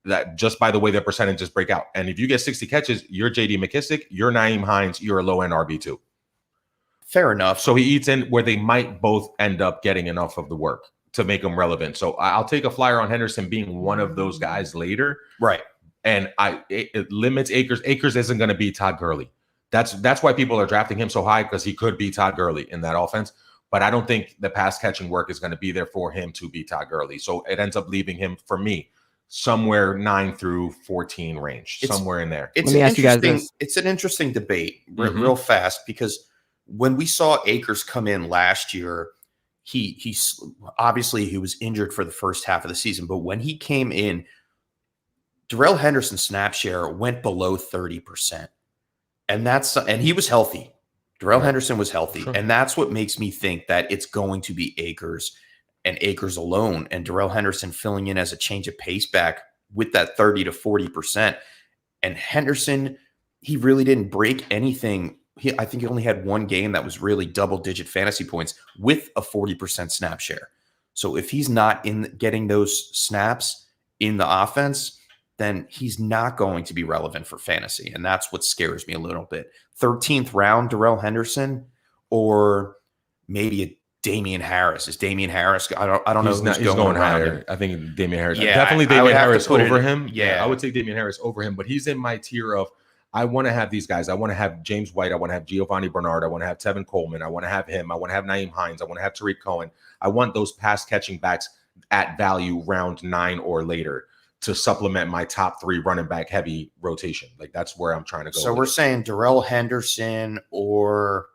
That just by the way their percentages break out. And if you get 60 catches, you're J.D. McKissick, you're Nyheim Hines, you're a low-end RB2.
Fair enough.
So he eats in where they might both end up getting enough of the work to make them relevant. So I'll take a flyer on Henderson being one of those guys later.
Right.
And it limits Akers. Akers isn't going to be Todd Gurley. That's why people are drafting him so high, because he could be Todd Gurley in that offense. But I don't think the pass catching work is going to be there for him to be Todd Gurley. So it ends up leaving him, for me, somewhere 9 through 14 range, somewhere in there.
It's
Let me ask you guys this.
It's an interesting debate real fast, because when we saw Akers come in last year, he obviously he was injured for the first half of the season, but when he came in, Darrell Henderson's snap share went below 30%. And he was healthy. Darrell Henderson was healthy.
Sure.
And that's what makes me think that it's going to be Akers and Akers alone, and Darrell Henderson filling in as a change of pace back with that 30 to 40%. And Henderson, he really didn't break anything. I think he only had one game that was really double-digit fantasy points with a 40% snap share. So if he's not getting those snaps in the offense, then he's not going to be relevant for fantasy. And that's what scares me a little bit. 13th round, Darrell Henderson, or maybe a Damian Harris. Is Damian Harris? I don't know.
He's going higher. I think Damian Harris.
Yeah,
definitely
I would
Damian
have to
Harris
put it
over
in-
him.
yeah.
I would take Damian Harris over him, but he's in my tier of I want to have these guys. I want to have James White. I want to have Giovanni Bernard. I want to have Tevin Coleman. I want to have him. I want to have Nyheim Hines. I want to have Tariq Cohen. I want those pass catching backs at value round 9 or later to supplement my top 3 running back heavy rotation. Like that's where I'm trying to go.
So we're saying Darrell Henderson or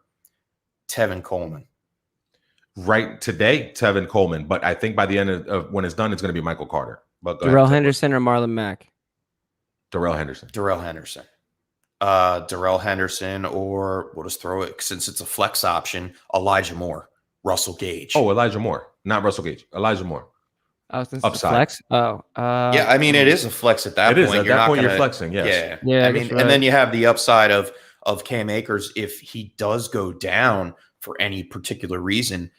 Tevin Coleman.
Right today, Tevin Coleman. But I think by the end of when it's done, it's going to be Michael Carter. But go
Darrell
ahead.
Henderson or Marlon Mack?
Darrell Henderson.
Darrell Henderson. Darrell Henderson, or we'll just throw it, since it's a flex option, Elijah Moore, Russell Gage.
Oh, Elijah Moore. Not Russell Gage. Elijah Moore. Upside.
Flex? Oh.
yeah, I mean, it is a flex at that
It
point.
is. At that point, you're flexing, yes.
Yeah.
Yeah,
I
I
mean,
guess
and
you're
then
right.
you have the upside of Cam Akers. If he does go down for any particular reason,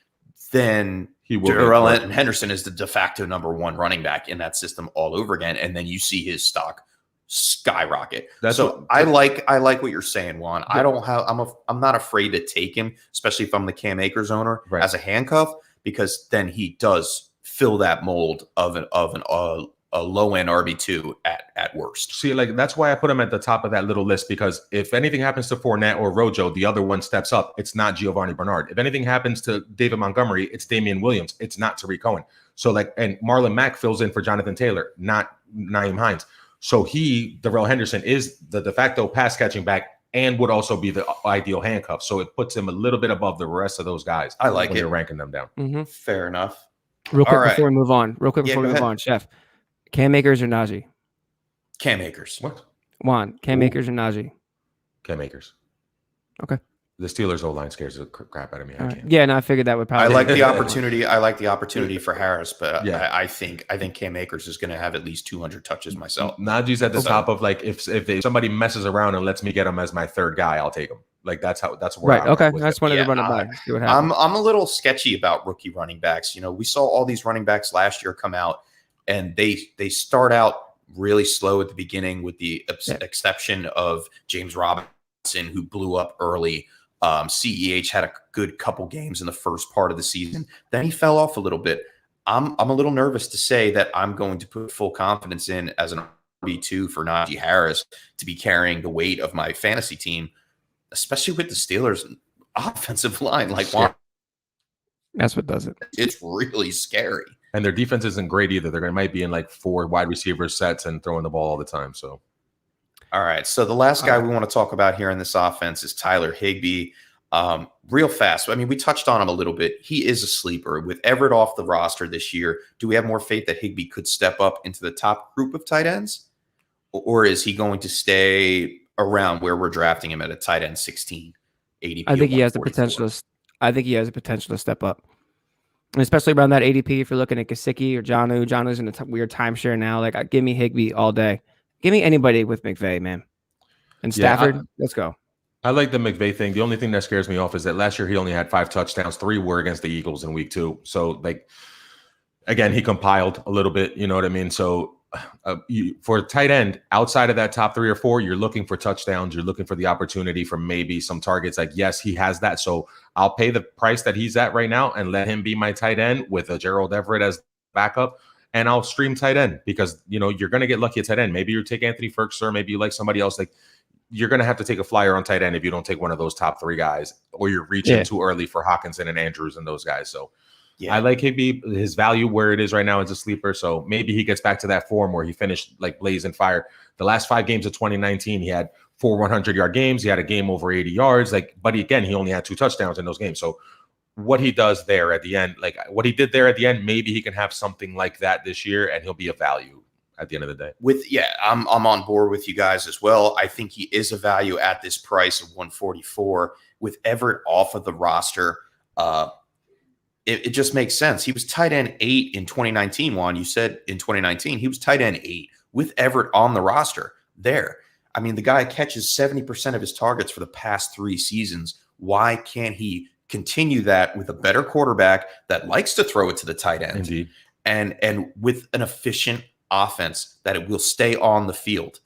then
He will.
Darrell
be-
Henderson is the de facto number 1 running back in that system all over again. And then you see his stock skyrocket.
That's
so
what-
I like what you're saying, Juan. I'm not afraid to take him, especially if I'm the Cam Akers owner,
Right.
as a handcuff, because then he does fill that mold of a low end RB2 at worst.
See, like that's why I put him at the top of that little list, because if anything happens to Fournette or Rojo, the other one steps up. It's not Giovanni Bernard. If anything happens to David Montgomery, it's Damian Williams. It's not Tariq Cohen. So like, and Marlon Mack fills in for Jonathan Taylor, not Nyheim Hines. So Darrell Henderson is the de facto pass catching back and would also be the ideal handcuff. So it puts him a little bit above the rest of those guys.
I like
when
it.
you're ranking them down.
Fair enough.
Real quick
All right.
before we move on.
Yeah, go ahead.
Chef. Cam Akers or Najee?
Cam Akers.
What?
Juan, Cam Akers or Najee?
Cam Akers.
Okay.
The Steelers O-line scares the crap out of me. I can't.
Yeah, no, I figured that would probably.
I like the opportunity. I like the opportunity for Harris, but
Yeah.
I think Cam Akers is going to have at least 200 touches myself.
Najee's at the
So-
top of like if somebody messes around and lets me get him as my third guy, I'll take him. Like that's where
Right.
I'm
Okay.
at with
I just
it.
wanted
Yeah,
to run it by. See what happens.
I'm a little sketchy about rookie running backs. You know, we saw all these running backs last year come out, and they start out really slow at the beginning, with the exception of James Robinson, who blew up early. CEH had a good couple games in the first part of the season. Then he fell off a little bit. I'm a little nervous to say that I'm going to put full confidence in as an RB2 for Najee Harris to be carrying the weight of my fantasy team, especially with the Steelers' offensive line. Like,
That's what does it.
it's really scary.
And their defense isn't great either. They're going to might be in like 4 wide receiver sets and throwing the ball all the time. So,
all right. So the last guy we want to talk about here in this offense is Tyler Higbee. Real fast. I mean, we touched on him a little bit. He is a sleeper. With Everett off the roster this year, do we have more faith that Higbee could step up into the top group of tight ends? Or is he going to stay around where we're drafting him at a tight end 16, ADP?
I think he has the
144?
potential. I think he has the potential to step up, and especially around that ADP. If you're looking at Gesicki or Jonu's in a weird timeshare now, like give me Higbee all day. Give me anybody with McVay, man. And Stafford, let's go.
I like the McVay thing. The only thing that scares me off is that last year he only had 5 touchdowns. 3 were against the Eagles in week 2. So, like, again, he compiled a little bit. You know what I mean? So, for tight end, outside of that top 3 or 4, you're looking for touchdowns. You're looking for the opportunity for maybe some targets. Like, yes, he has that. So, I'll pay the price that he's at right now and let him be my tight end with a Gerald Everett as backup. And I'll stream tight end because, you know, you're going to get lucky at tight end. Maybe you take Anthony Ferguson, maybe you like somebody else. Like, you're going to have to take a flyer on tight end if you don't take one of those top 3 guys, or you're reaching too early for Hawkinson and Andrews and those guys. So I like Higbee, his value where it is right now as a sleeper. So maybe he gets back to that form where he finished like blazing fire. The last 5 games of 2019, he had 4 100-yard games. He had a game over 80 yards. Like, but again, he only had 2 touchdowns in those games. So what he does there at the end, like what he did there at the end, maybe he can have something like that this year and he'll be a value at the end of the day.
I'm on board with you guys as well. I think he is a value at this price of 144 with Everett off of the roster. It just makes sense. He was tight end 8 in 2019. Juan, you said in 2019 he was tight end 8 with Everett on the roster there. I mean, the guy catches 70% of his targets for the past 3 seasons. Why can't he continue that with a better quarterback that likes to throw it to the tight end?
Indeed.
And with an efficient offense that it will stay on the field.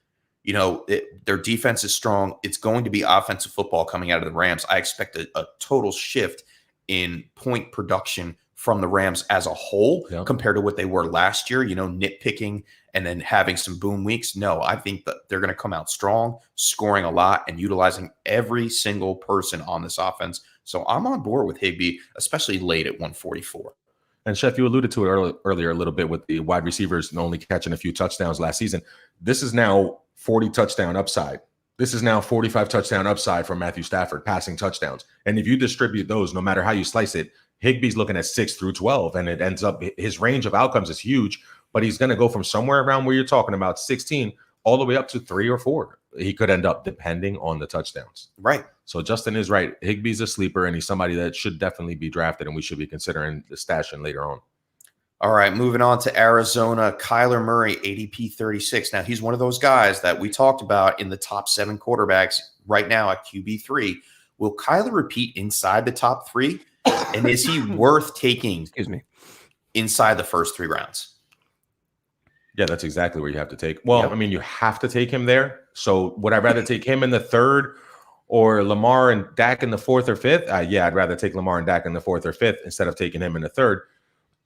You know, their defense is strong. It's going to be offensive football coming out of the Rams. I expect a total shift in point production from the Rams as a whole compared to what they were last year, you know, nitpicking and then having some boom weeks. No, I think that they're going to come out strong, scoring a lot and utilizing every single person on this offense. So I'm on board with Higbee, especially late at 144.
And Chef, you alluded to it earlier a little bit with the wide receivers only catching a few touchdowns last season. This is now 40 touchdown upside. This is now 45 touchdown upside from Matthew Stafford, passing touchdowns. And if you distribute those, no matter how you slice it, Higbee's looking at 6 through 12, and it ends up his range of outcomes is huge, but he's going to go from somewhere around where you're talking about 16 all the way up to 3 or 4. He could end up depending on the touchdowns.
Right.
So Justin is right. Higbee's a sleeper, and he's somebody that should definitely be drafted, and we should be considering the stashing later on.
All right, moving on to Arizona, Kyler Murray, ADP 36. Now, he's one of those guys that we talked about in the top 7 quarterbacks right now at QB3. Will Kyler repeat inside the top 3? And is he worth taking inside the first 3 rounds?
Yeah, that's exactly where you have to take. Well, I mean, you have to take him there. So would I rather take him in the 3rd or Lamar and Dak in the 4th or 5th? Yeah, I'd rather take Lamar and Dak in the 4th or 5th instead of taking him in the 3rd.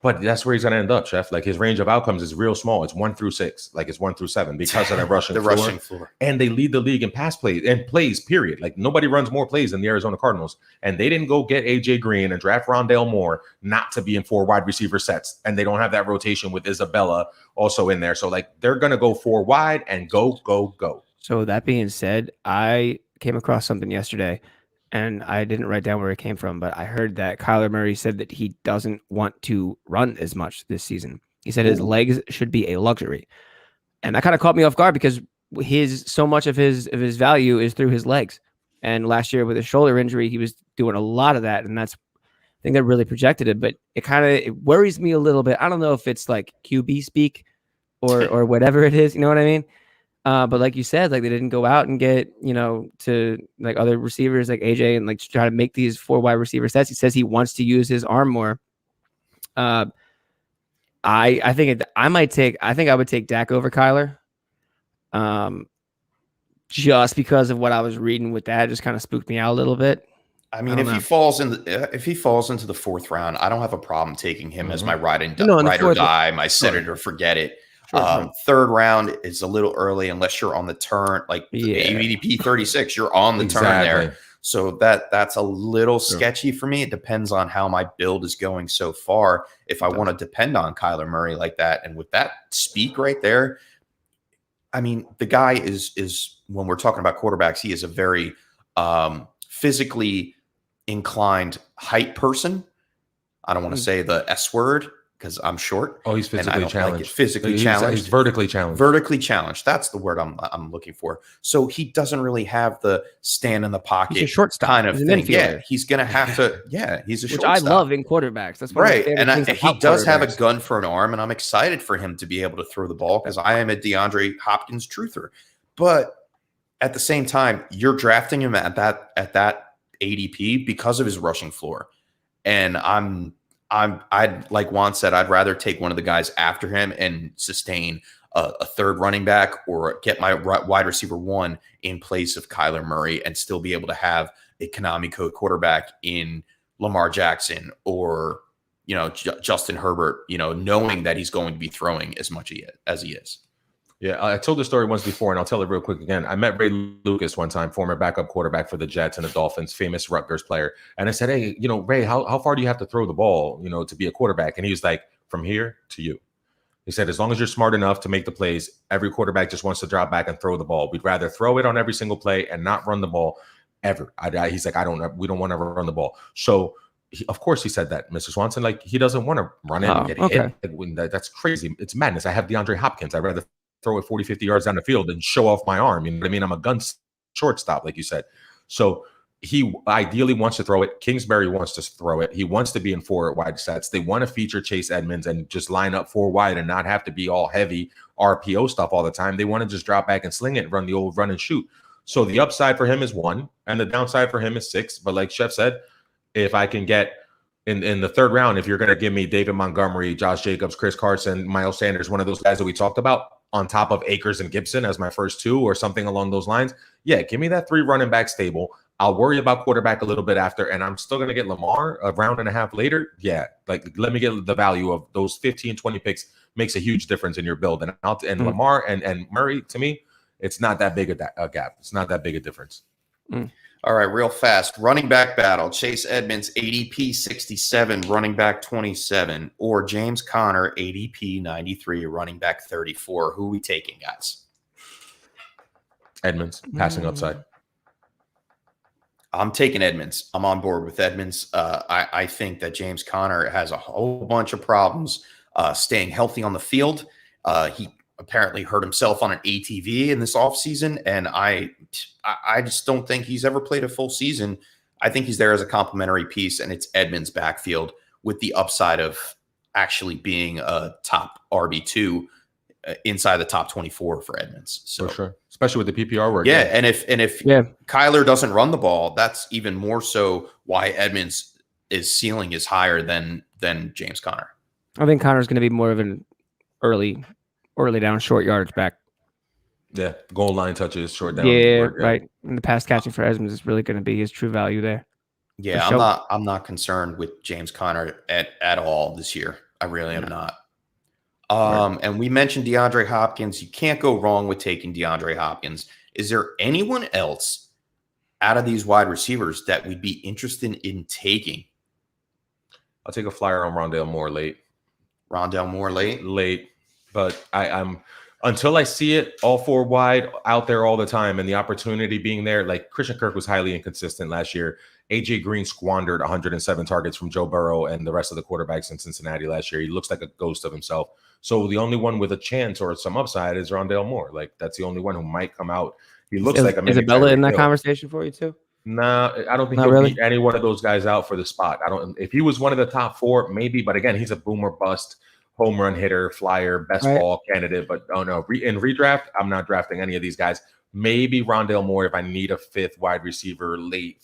But that's where he's going to end up, Chef. Like his range of outcomes is real small. It's 1 through 6, like it's 1 through 7 because of that rushing
the
floor.
rushing floor.
And they lead the league in pass plays and plays, period. Like nobody runs more plays than the Arizona Cardinals. And they didn't go get AJ Green and draft Rondale Moore not to be in 4 wide receiver sets. And they don't have that rotation with Isabella also in there. So like they're going to go 4 wide and go.
So that being said, I came across something yesterday. And I didn't write down where it came from, but I heard that Kyler Murray said that he doesn't want to run as much this season. He said his legs should be a luxury. And that kind of caught me off guard because so much of his value is through his legs. And last year with his shoulder injury, he was doing a lot of that. And I think that really projected it, but it worries me a little bit. I don't know if it's like QB speak or whatever it is. You know what I mean? But like you said, like they didn't go out and get, to like other receivers like AJ and like try to make these 4 wide receiver sets. He says he wants to use his arm more. I think I would take Dak over Kyler. Just because of what I was reading with that, it just kind of spooked me out a little bit.
I mean, if he falls into the 4th round, I don't have a problem taking him as my ride or die, my set it or forget it. Sure. 3rd round is a little early unless you're on the turn, like ADP 36, you're on the turn there. So that's a little sketchy for me. It depends on how my build is going so far. If I want to depend on Kyler Murray like that, and with that speak right there, I mean, the guy is when we're talking about quarterbacks, he is a very physically inclined height person. I don't want to say the S word, because I'm short.
Oh, he's physically challenged.
Physically challenged.
He's vertically challenged.
Vertically challenged. That's the word I'm looking for. So he doesn't really have the stand in the pocket
he's a shortstop
kind of thing.
Infielder.
Yeah, he's going to have to. Yeah, he's a
which
shortstop.
I love in quarterbacks. That's
right. And he does have a gun for an arm, and I'm excited for him to be able to throw the ball because I am a DeAndre Hopkins truther. But at the same time, you're drafting him at that ADP because of his rushing floor, and I'd like Juan said, I'd rather take one of the guys after him and sustain a 3rd running back or get my wide receiver 1 in place of Kyler Murray and still be able to have a Konami code quarterback in Lamar Jackson or, Justin Herbert, knowing that he's going to be throwing as much as he is.
Yeah, I told this story once before, and I'll tell it real quick again. I met Ray Lucas one time, former backup quarterback for the Jets and the Dolphins, famous Rutgers player. And I said, hey, Ray, how far do you have to throw the ball, to be a quarterback? And he was like, from here to you. He said, as long as you're smart enough to make the plays, every quarterback just wants to drop back and throw the ball. We'd rather throw it on every single play and not run the ball ever. He's like, we don't want to run the ball. So, of course, he said that, Mr. Swanson. Like, he doesn't want to run in and get hit. Like, that's crazy. It's madness. I have DeAndre Hopkins. I'd rather throw it 40, 50 yards down the field and show off my arm. You know what I mean? I'm a gun shortstop, like you said. So he ideally wants to throw it. Kingsbury wants to throw it. He wants to be in 4 wide sets. They want to feature Chase Edmonds and just line up 4 wide and not have to be all heavy RPO stuff all the time. They want to just drop back and sling it, run the old run and shoot. So the upside for him is 1 and the downside for him is 6. But like Chef said, if I can get in the 3rd round, if you're going to give me David Montgomery, Josh Jacobs, Chris Carson, Miles Sanders, one of those guys that we talked about, on top of Akers and Gibson as my first 2 or something along those lines, yeah, give me that 3 running back stable. I'll worry about quarterback a little bit after, and I'm still going to get Lamar a round and a half later. Yeah, like let me get the value of those 15, 20 picks makes a huge difference in your build. And Lamar and Murray, to me, it's not that big a gap. It's not that big a difference.
All right, real fast. Running back battle. Chase Edmonds, ADP 67, running back 27. Or James Conner, ADP 93, running back 34. Who are we taking, guys?
Edmonds, passing upside.
I'm taking Edmonds. I'm on board with Edmonds. I think that James Conner has a whole bunch of problems staying healthy on the field. He apparently hurt himself on an ATV in this offseason, and I just don't think he's ever played a full season. I think he's there as a complimentary piece, and it's Edmonds' backfield with the upside of actually being a top RB2 inside the top 24 for Edmonds. So
for sure, especially with the PPR work.
Yeah, and if Kyler doesn't run the ball, that's even more so why Edmonds' ceiling is higher than James Conner.
I think Conner's going to be more of an early down short yardage back.
Yeah, goal line touches, short down.
Right. And the pass catching for Edmonds is really going to be his true value there.
Yeah, I'm not concerned with James Conner at all this year. I really am not. And we mentioned DeAndre Hopkins. You can't go wrong with taking DeAndre Hopkins. Is there anyone else out of these wide receivers that we'd be interested in taking?
I'll take a flyer on Rondale Moore late.
Rondale Moore late?
But I'm until I see it all 4 wide out there all the time and the opportunity being there. Like Christian Kirk was highly inconsistent last year. AJ Green squandered 107 targets from Joe Burrow and the rest of the quarterbacks in Cincinnati last year. He looks like a ghost of himself. So the only one with a chance or some upside is Rondale Moore. Like that's the only one who might come out. He looks like a mini
Isabella
Tyreek
in that
Hill.
conversation for you too?
Nah, I don't think
Not
he'll
really?
beat any one of those guys out for the spot. I don't. If he was one of the top 4, maybe. But again, he's a boomer bust, home run hitter, flyer, best ball candidate. But oh no, in redraft, I'm not drafting any of these guys. Maybe Rondale Moore if I need a 5th wide receiver late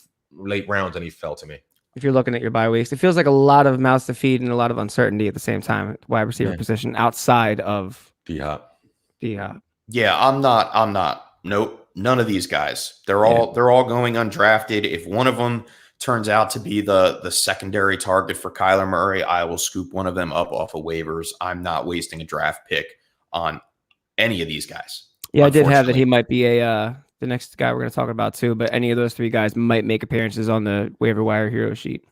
rounds, and he fell to me.
If you're looking at your bye weeks, it feels like a lot of mouths to feed and a lot of uncertainty at the same time at wide receiver position outside of
D-Hop.
D-Hop.
Yeah, I'm not. Nope. None of these guys. They're all going undrafted. If one of them turns out to be the secondary target for Kyler Murray, I will scoop one of them up off of waivers. I'm not wasting a draft pick on any of these guys.
Yeah, I did have that he might be the next guy we're going to talk about too, but any of those 3 guys might make appearances on the waiver wire hero sheet.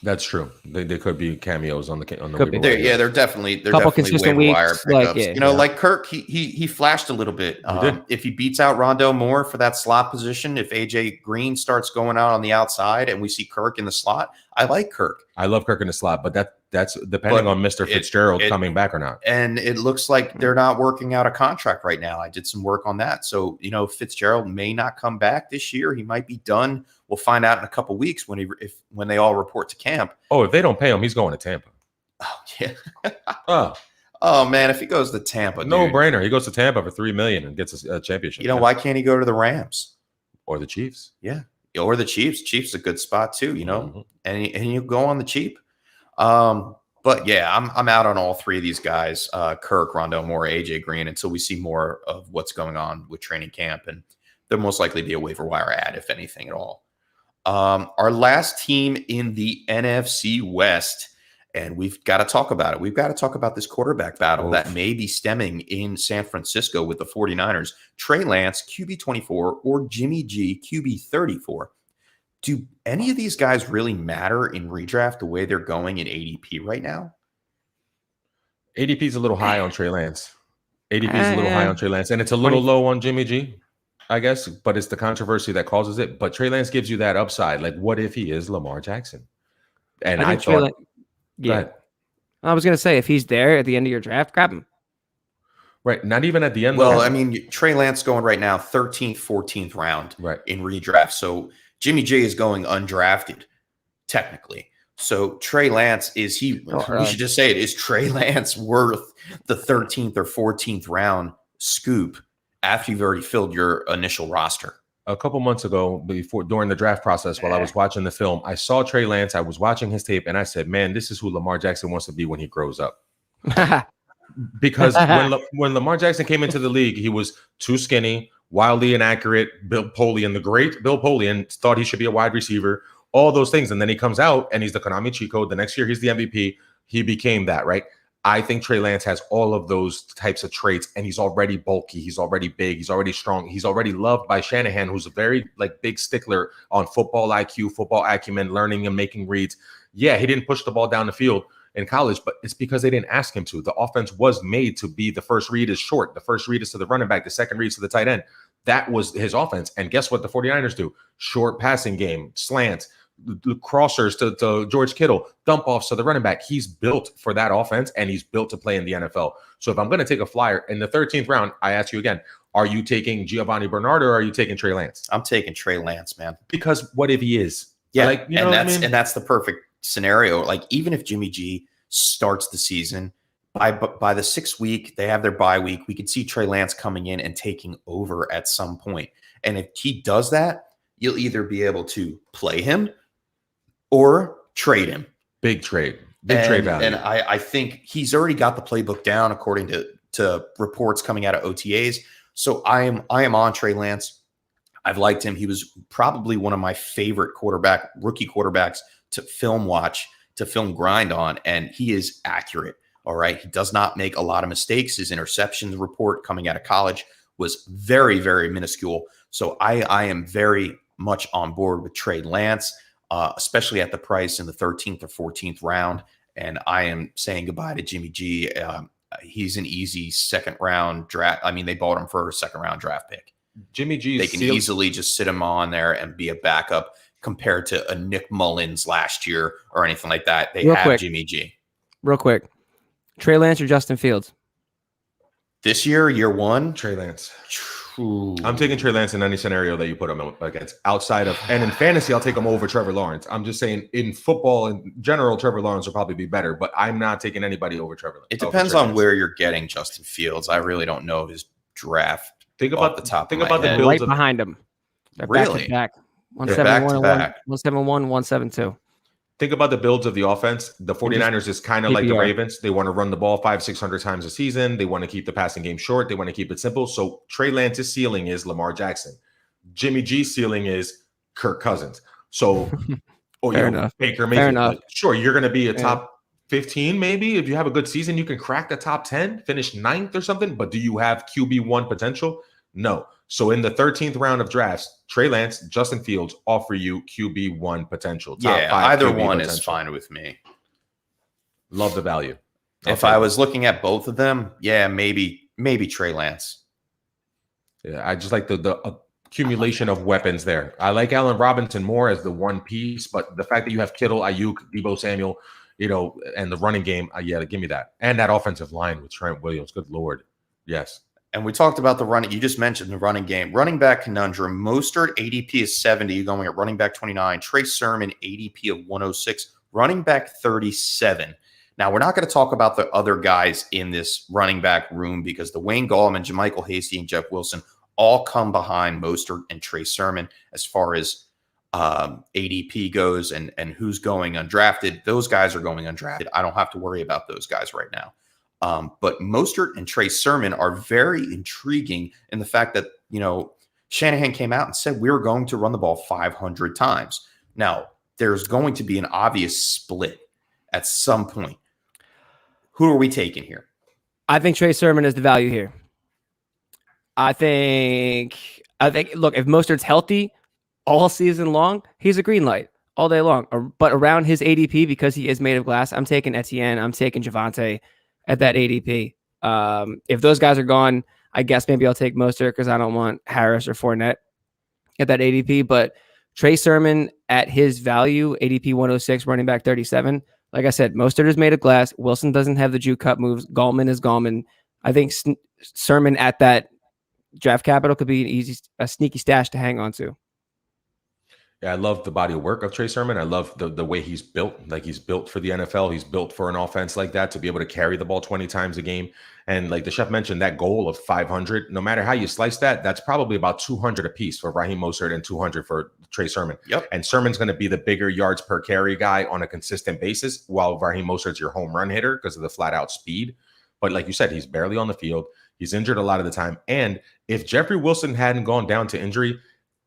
That's true. They could be cameos on the waiver wire.
Yeah, they're definitely
consistent
waiver wire
weeks,
pickups. Like Kirk, he flashed a little bit. If he beats out Rondale Moore for that slot position, if AJ Green starts going out on the outside and we see Kirk in the slot, I like Kirk.
I love Kirk in the slot, but that's depending on Mr. Fitzgerald coming back or not.
And it looks like they're not working out a contract right now. I did some work on that. So, Fitzgerald may not come back this year. He might be done. We'll find out in a couple weeks when they all report to camp.
Oh, if they don't pay him, he's going to Tampa.
Oh, yeah. Oh, man, if he goes to Tampa,
no brainer. He goes to Tampa for $3 million and gets a championship.
Why can't he go to the Rams?
Or the Chiefs?
Yeah. Or the Chiefs. Chiefs is a good spot too, and you go on the cheap. But yeah, I'm out on all 3 of these guys, Kirk, Rondale Moore, AJ Green, until we see more of what's going on with training camp. And there'll most likely be a waiver wire ad, if anything at all. Our last team in the NFC West, and we've got to talk about it. We've got to talk about this quarterback battle that may be stemming in San Francisco with the 49ers. Trey Lance, QB 24, or Jimmy G, QB 34. Do any of these guys really matter in redraft the way they're going in ADP right now?
ADP is a little high on Trey Lance. ADP is a little high on Trey Lance, and it's a little low on Jimmy G, I guess, but it's the controversy that causes it. But Trey Lance gives you that upside. Like, what if he is Lamar Jackson? And I thought,
I was going to say, if he's there at the end of your draft, grab him.
Right. Not even at the end.
Well, I mean, Trey Lance going right now, 13th, 14th round in redraft. So Jimmy G is going undrafted, technically. So Trey Lance, we should just say it, is Trey Lance worth the 13th or 14th round scoop after you've already filled your initial roster?
A couple months ago, during the draft process, while I was watching the film, I saw Trey Lance. I was watching his tape, and I said, man, this is who Lamar Jackson wants to be when he grows up. Because when Lamar Jackson came into the league, he was too skinny, wildly inaccurate. Bill Polian, the great Bill Polian, thought he should be a wide receiver, all those things. And then he comes out, and he's the Konami cheat code. The next year, he's the MVP. He became that, right? I think Trey Lance has all of those types of traits, and he's already bulky. He's already big. He's already strong. He's already loved by Shanahan, who's a very big stickler on football IQ, football acumen, learning and making reads. Yeah, he didn't push the ball down the field in college, but it's because they didn't ask him to. The offense was made to be the first read is short. The first read is to the running back. The second read is to the tight end. That was his offense. And guess what the 49ers do? Short passing game, slants, the crossers to George Kittle, dump offs to the running back. He's built for that offense, and he's built to play in the NFL. So if I'm going to take a flyer in the 13th round, I ask you again, are you taking Giovanni Bernard or are you taking Trey Lance?
I'm taking Trey Lance, man.
Because what if he is?
Yeah, and that's the perfect scenario. Like, even if Jimmy G starts the season, by the 6th week, they have their bye week, we could see Trey Lance coming in and taking over at some point. And if he does that, you'll either be able to play him or trade him.
Big trade value.
And I think he's already got the playbook down according to reports coming out of OTAs. So I am on Trey Lance. I've liked him. He was probably one of my favorite rookie quarterbacks to film watch to film grind on, and he is accurate. All right. He does not make a lot of mistakes. His interceptions report coming out of college was very, very minuscule. So I am very much on board with Trey Lance, especially at the price in the 13th or 14th round. And I am saying goodbye to Jimmy G. He's an easy second round draft. I mean, they bought him for a second round draft pick.
Jimmy G.
They can easily just sit him on there and be a backup compared to a Nick Mullins last year or anything like that. They have Jimmy G.
Real quick. Trey Lance or Justin Fields?
This year one?
Trey Lance.
Ooh.
I'm taking Trey Lance in any scenario that you put him against. Outside of, and in fantasy, I'll take him over Trevor Lawrence. I'm just saying in football in general, Trevor Lawrence will probably be better, but I'm not taking anybody over Trevor Lawrence.
It depends on where you're getting Justin Fields. I really don't know his draft.
Think about
the top.
Think about the builds
right behind him. They're
really
back to back. 171, 171, 172.
Think about the builds of the offense. The 49ers is kind of like the Ravens. They want to run the ball 500-600 times a season. They want to keep the passing game short. They want to keep it simple. So Trey Lance's ceiling is Lamar Jackson. Jimmy G's ceiling is Kirk Cousins. So,
Fair enough.
Baker Mayfield. Fair enough. Sure, you're going to be a top 15 maybe. If you have a good season, you can crack the top 10, finish 9th or something. But do you have QB1 potential? No. So in the 13th round of drafts, Trey Lance, Justin Fields offer you QB1 potential.
Top 5 either QB one potential. Is fine with me.
Love the value.
If I was looking at both of them, maybe Trey Lance.
Yeah, I just like the accumulation of weapons there. I like Allen Robinson more as the one piece, but the fact that you have Kittle, Ayuk, Deebo Samuel, and the running game, give me that. And that offensive line with Trent Williams. Good Lord. Yes.
And we talked about the running. You just mentioned the running game. Running back conundrum. Mostert ADP is 70, going at running back 29. Trey Sermon ADP of 106. Running back 37. Now, we're not going to talk about the other guys in this running back room because the Wayne Gallman, JaMychal Hasty, and Jeff Wilson all come behind Mostert and Trey Sermon as far as ADP goes and who's going undrafted. Those guys are going undrafted. I don't have to worry about those guys right now. But Mostert and Trey Sermon are very intriguing in the fact that, Shanahan came out and said we were going to run the ball 500 times. Now, there's going to be an obvious split at some point. Who are we taking here?
I think Trey Sermon is the value here. I think, look, if Mostert's healthy all season long, he's a green light all day long. But around his ADP, because he is made of glass, I'm taking Etienne, I'm taking Javonte at that ADP. If those guys are gone, I guess maybe I'll take Mostert because I don't want Harris or Fournette at that ADP. But Trey Sermon at his value, ADP 106, running back 37. Like I said, Mostert is made of glass. Wilson doesn't have the Jew cut moves. Gallman is Gallman. I think Sermon at that draft capital could be a sneaky stash to hang on to.
Yeah, I love the body of work of Trey Sermon. I love the way he's built. Like, he's built for the NFL. He's built for an offense like that to be able to carry the ball 20 times a game. And like the chef mentioned, that goal of 500, no matter how you slice that, that's probably about 200 apiece for Raheem Mostert and 200 for Trey Sermon.
Yep.
And Sermon's going to be the bigger yards per carry guy on a consistent basis, while Raheem Mostert's your home run hitter because of the flat out speed. But like you said, he's barely on the field. He's injured a lot of the time. And if Jeffrey Wilson hadn't gone down to injury,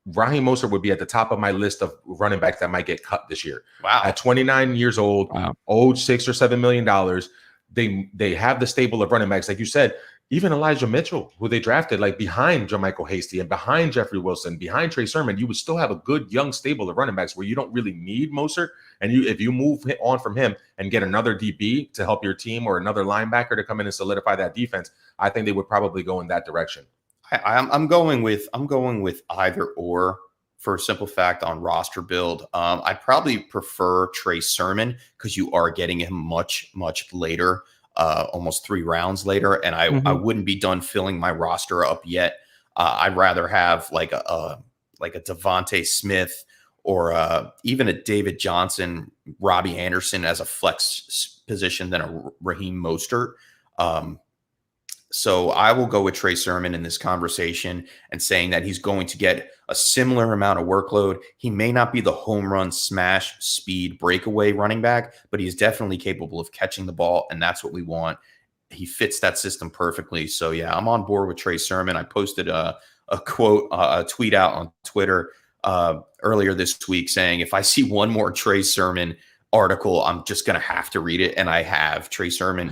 Raheem Mostert would be at the top of my list of running backs that might get cut this year.
Wow.
At 29 years old, owed $6 or $7 million. They have the stable of running backs. Like you said, even Elijah Mitchell, who they drafted, like behind JaMychal Hasty and behind Jeffrey Wilson, behind Trey Sermon, you would still have a good young stable of running backs where you don't really need Mostert. And if you move on from him and get another DB to help your team or another linebacker to come in and solidify that defense, I think they would probably go in that direction.
I'm going with either or for a simple fact on roster build. I probably prefer Trey Sermon because you are getting him much, much later, almost 3 rounds later. And I wouldn't be done filling my roster up yet. I'd rather have like a Devontae Smith or even a David Johnson, Robbie Anderson as a flex position than a Raheem Mostert. So I will go with Trey Sermon in this conversation and saying that he's going to get a similar amount of workload. He may not be the home run, smash, speed, breakaway running back, but he's definitely capable of catching the ball, and that's what we want. He fits that system perfectly. So, yeah, I'm on board with Trey Sermon. I posted a tweet out on Twitter earlier this week saying, if I see one more Trey Sermon article. I'm just going to have to read it. And I have. Trey Sermon,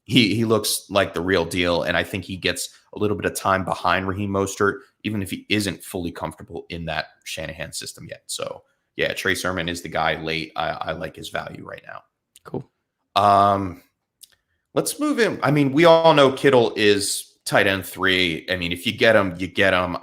he looks like the real deal. And I think he gets a little bit of time behind Raheem Mostert, even if he isn't fully comfortable in that Shanahan system yet. So, yeah, Trey Sermon is the guy late. I like his value right now.
Cool.
Let's move in. I mean, we all know Kittle is tight end 3. I mean, if you get him, you get him.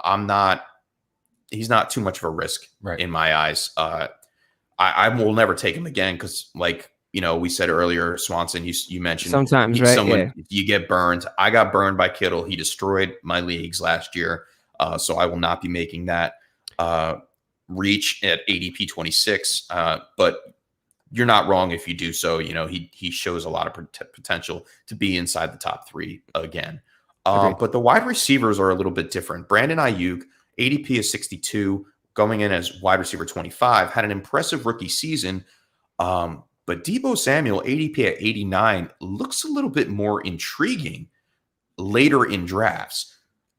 He's not too much of a risk in my eyes. I will never take him again because, like, we said earlier, Swanson, you mentioned
sometimes, right?
You get burned. I got burned by Kittle. He destroyed my leagues last year. So I will not be making that reach at ADP 26. But you're not wrong if you do so. He shows a lot of potential to be inside the top 3 again. But the wide receivers are a little bit different. Brandon Ayuk, ADP is 62, going in as wide receiver 25, had an impressive rookie season. But Deebo Samuel, ADP at 89, looks a little bit more intriguing later in drafts.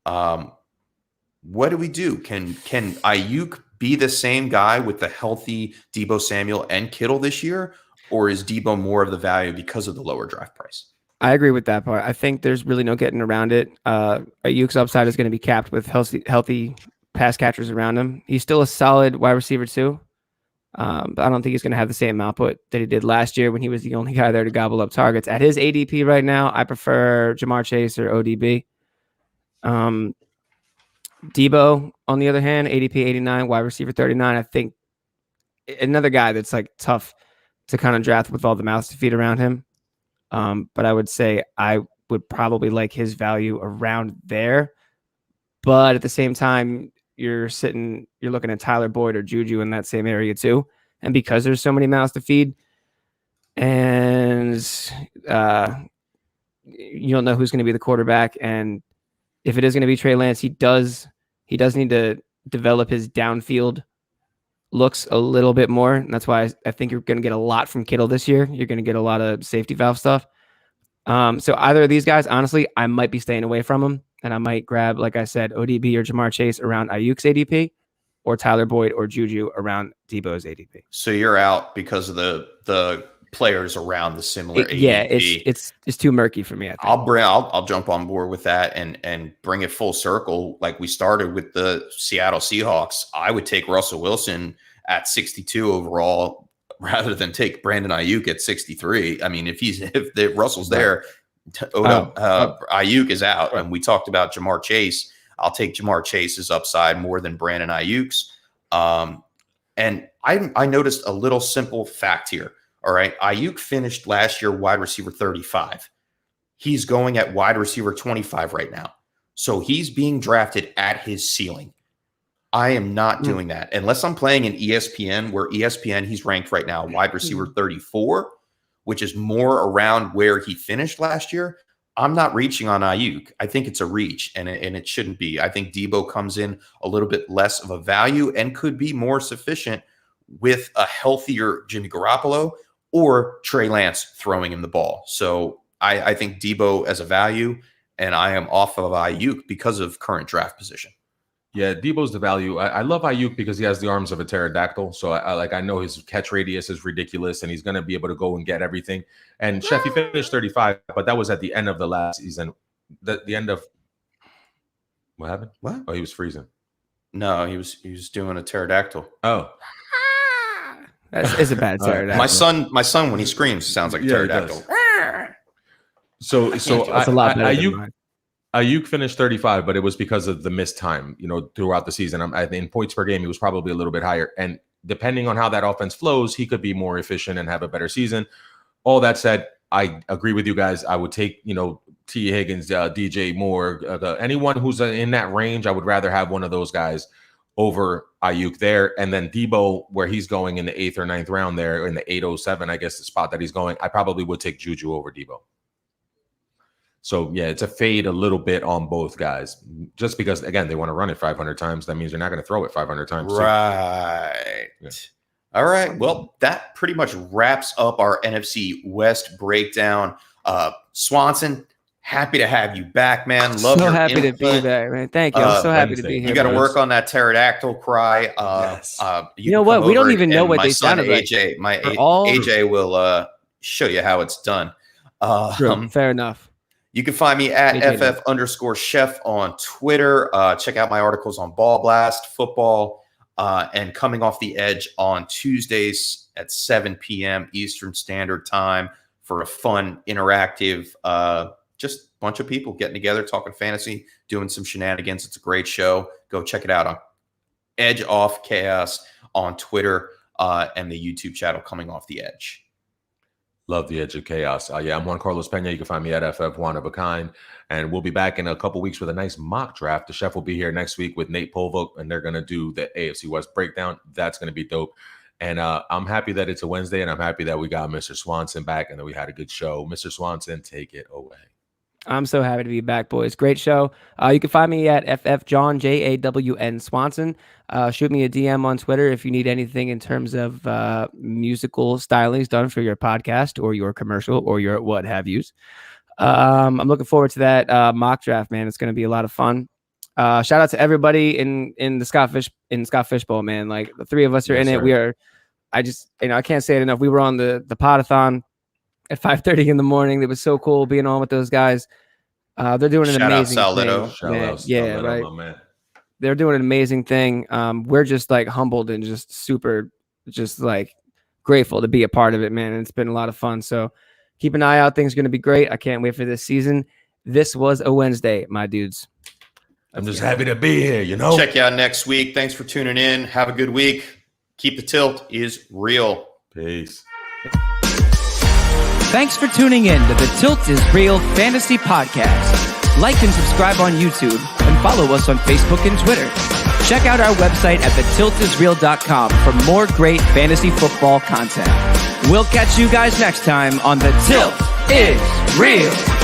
What do we do? Can Ayuk be the same guy with the healthy Deebo Samuel and Kittle this year? Or is Deebo more of the value because of the lower draft price?
I agree with that part. I think there's really no getting around it. Ayuk's upside is going to be capped with healthy pass catchers around him. He's still a solid wide receiver too. But I don't think he's going to have the same output that he did last year when he was the only guy there to gobble up targets. At his ADP right now, I prefer Jamar Chase or ODB. Deebo, on the other hand, ADP 89, wide receiver 39. I think another guy that's like tough to kind of draft with all the mouths to feed around him. But I would say I would probably like his value around there. But at the same time, you're looking at Tyler Boyd or Juju in that same area too. And because there's so many mouths to feed and you don't know who's going to be the quarterback. And if it is going to be Trey Lance, he does need to develop his downfield looks a little bit more. And that's why I think you're going to get a lot from Kittle this year. You're going to get a lot of safety valve stuff. So either of these guys, honestly, I might be staying away from them. And I might grab, like I said, ODB or Jamar Chase around Ayuk's ADP, or Tyler Boyd or Juju around Deebo's ADP.
So you're out because of the players around the similar ADP.
Yeah, it's too murky for me. I think.
I'll jump on board with that and bring it full circle. Like we started with the Seattle Seahawks, I would take Russell Wilson at 62 overall rather than take Brandon Ayuk at 63. I mean, if Russell's there. Ayuk is out, and we talked about Jamar Chase. I'll take Jamar Chase's upside more than Brandon Ayuk's. And I noticed a little simple fact here. All right, Ayuk finished last year wide receiver 35. He's going at wide receiver 25 right now, so he's being drafted at his ceiling. I am not doing that unless I'm playing in ESPN, where ESPN he's ranked right now wide receiver 34. Which is more around where he finished last year. I'm not reaching on Ayuk. I think it's a reach, and it shouldn't be. I think Deebo comes in a little bit less of a value and could be more sufficient with a healthier Jimmy Garoppolo or Trey Lance throwing him the ball. So I think Deebo as a value, and I am off of Ayuk because of current draft position.
Yeah, Deebo's the value. I love Ayuk because he has the arms of a pterodactyl. So I know his catch radius is ridiculous, and he's going to be able to go and get everything. And Chef, he finished 35, but that was at the end of the last season. The end of what happened?
What?
Oh, he was freezing.
No, he was doing a pterodactyl.
Oh,
it's a bad pterodactyl.
My son, when he screams, sounds like a pterodactyl.
So
that's a lot better than mine.
Ayuk finished 35, but it was because of the missed time, throughout the season. I think in points per game, he was probably a little bit higher. And depending on how that offense flows, he could be more efficient and have a better season. All that said, I agree with you guys. I would take, T. Higgins, DJ Moore, anyone who's in that range. I would rather have one of those guys over Ayuk there. And then Deebo, where he's going in the 8th or 9th round there, in the 807, I guess the spot that he's going, I probably would take Juju over Deebo. So, yeah, it's a fade a little bit on both guys. Just because, again, they want to run it 500 times. That means they're not going to throw it 500 times.
Right. Yeah. All right. Well, that pretty much wraps up our NFC West breakdown. Swanson, happy to have you back, man. Love
so
your
happy
input.
to be back, man. Thank you. I'm so happy to be
Wednesday.
here.
You got to
bros.
work on that pterodactyl cry.
Yes.
You know
can
what?
come
We don't
over
even know
and
what
my
they
son,
sounded like.
AJ,
all-
AJ will show you how it's done.
True. Fair enough.
You can find me at
AJ
FF_chef on Twitter. Check out my articles on Ball Blast, football, and Coming Off the Edge on Tuesdays at 7 p.m. Eastern Standard Time for a fun, interactive, just bunch of people getting together, talking fantasy, doing some shenanigans. It's a great show. Go check it out on Edge Off Chaos on Twitter and the YouTube channel Coming Off the Edge.
Love the Edge of Chaos. I'm Juan Carlos Pena. You can find me at FF One of a Kind. And we'll be back in a couple weeks with a nice mock draft. The chef will be here next week with Nate Polvok, and they're going to do the AFC West breakdown. That's going to be dope. And I'm happy that it's a Wednesday, and I'm happy that we got Mr. Swanson back and that we had a good show. Mr. Swanson, take it away.
I'm so happy to be back, boys. Great show. You can find me at FFJawn, JAWN Swanson. Shoot me a DM on Twitter if you need anything in terms of musical stylings done for your podcast or your commercial or your what have yous. I'm looking forward to that mock draft, man. It's going to be a lot of fun. Shout out to everybody in the Scott Fishbowl, man. Like the three of us are in it. We are. I can't say it enough. We were on the podathon at 5:30 in the morning. It was so cool being on with those guys. They're doing an amazing thing.
Salito,
right.
my man.
They're doing an amazing thing. We're just like humbled and just super, just like grateful to be a part of it, man. And it's been a lot of fun. So keep an eye out. Things are going to be great. I can't wait for this season. This was a Wednesday, my dudes.
I'm just happy to be here, you know.
Check you out next week. Thanks for tuning in. Have a good week. Keep the tilt is real.
Peace.
Thanks for tuning in to the Tilt is Real Fantasy Podcast. Like and subscribe on YouTube and follow us on Facebook and Twitter. Check out our website at thetiltisreal.com for more great fantasy football content. We'll catch you guys next time on The Tilt is Real.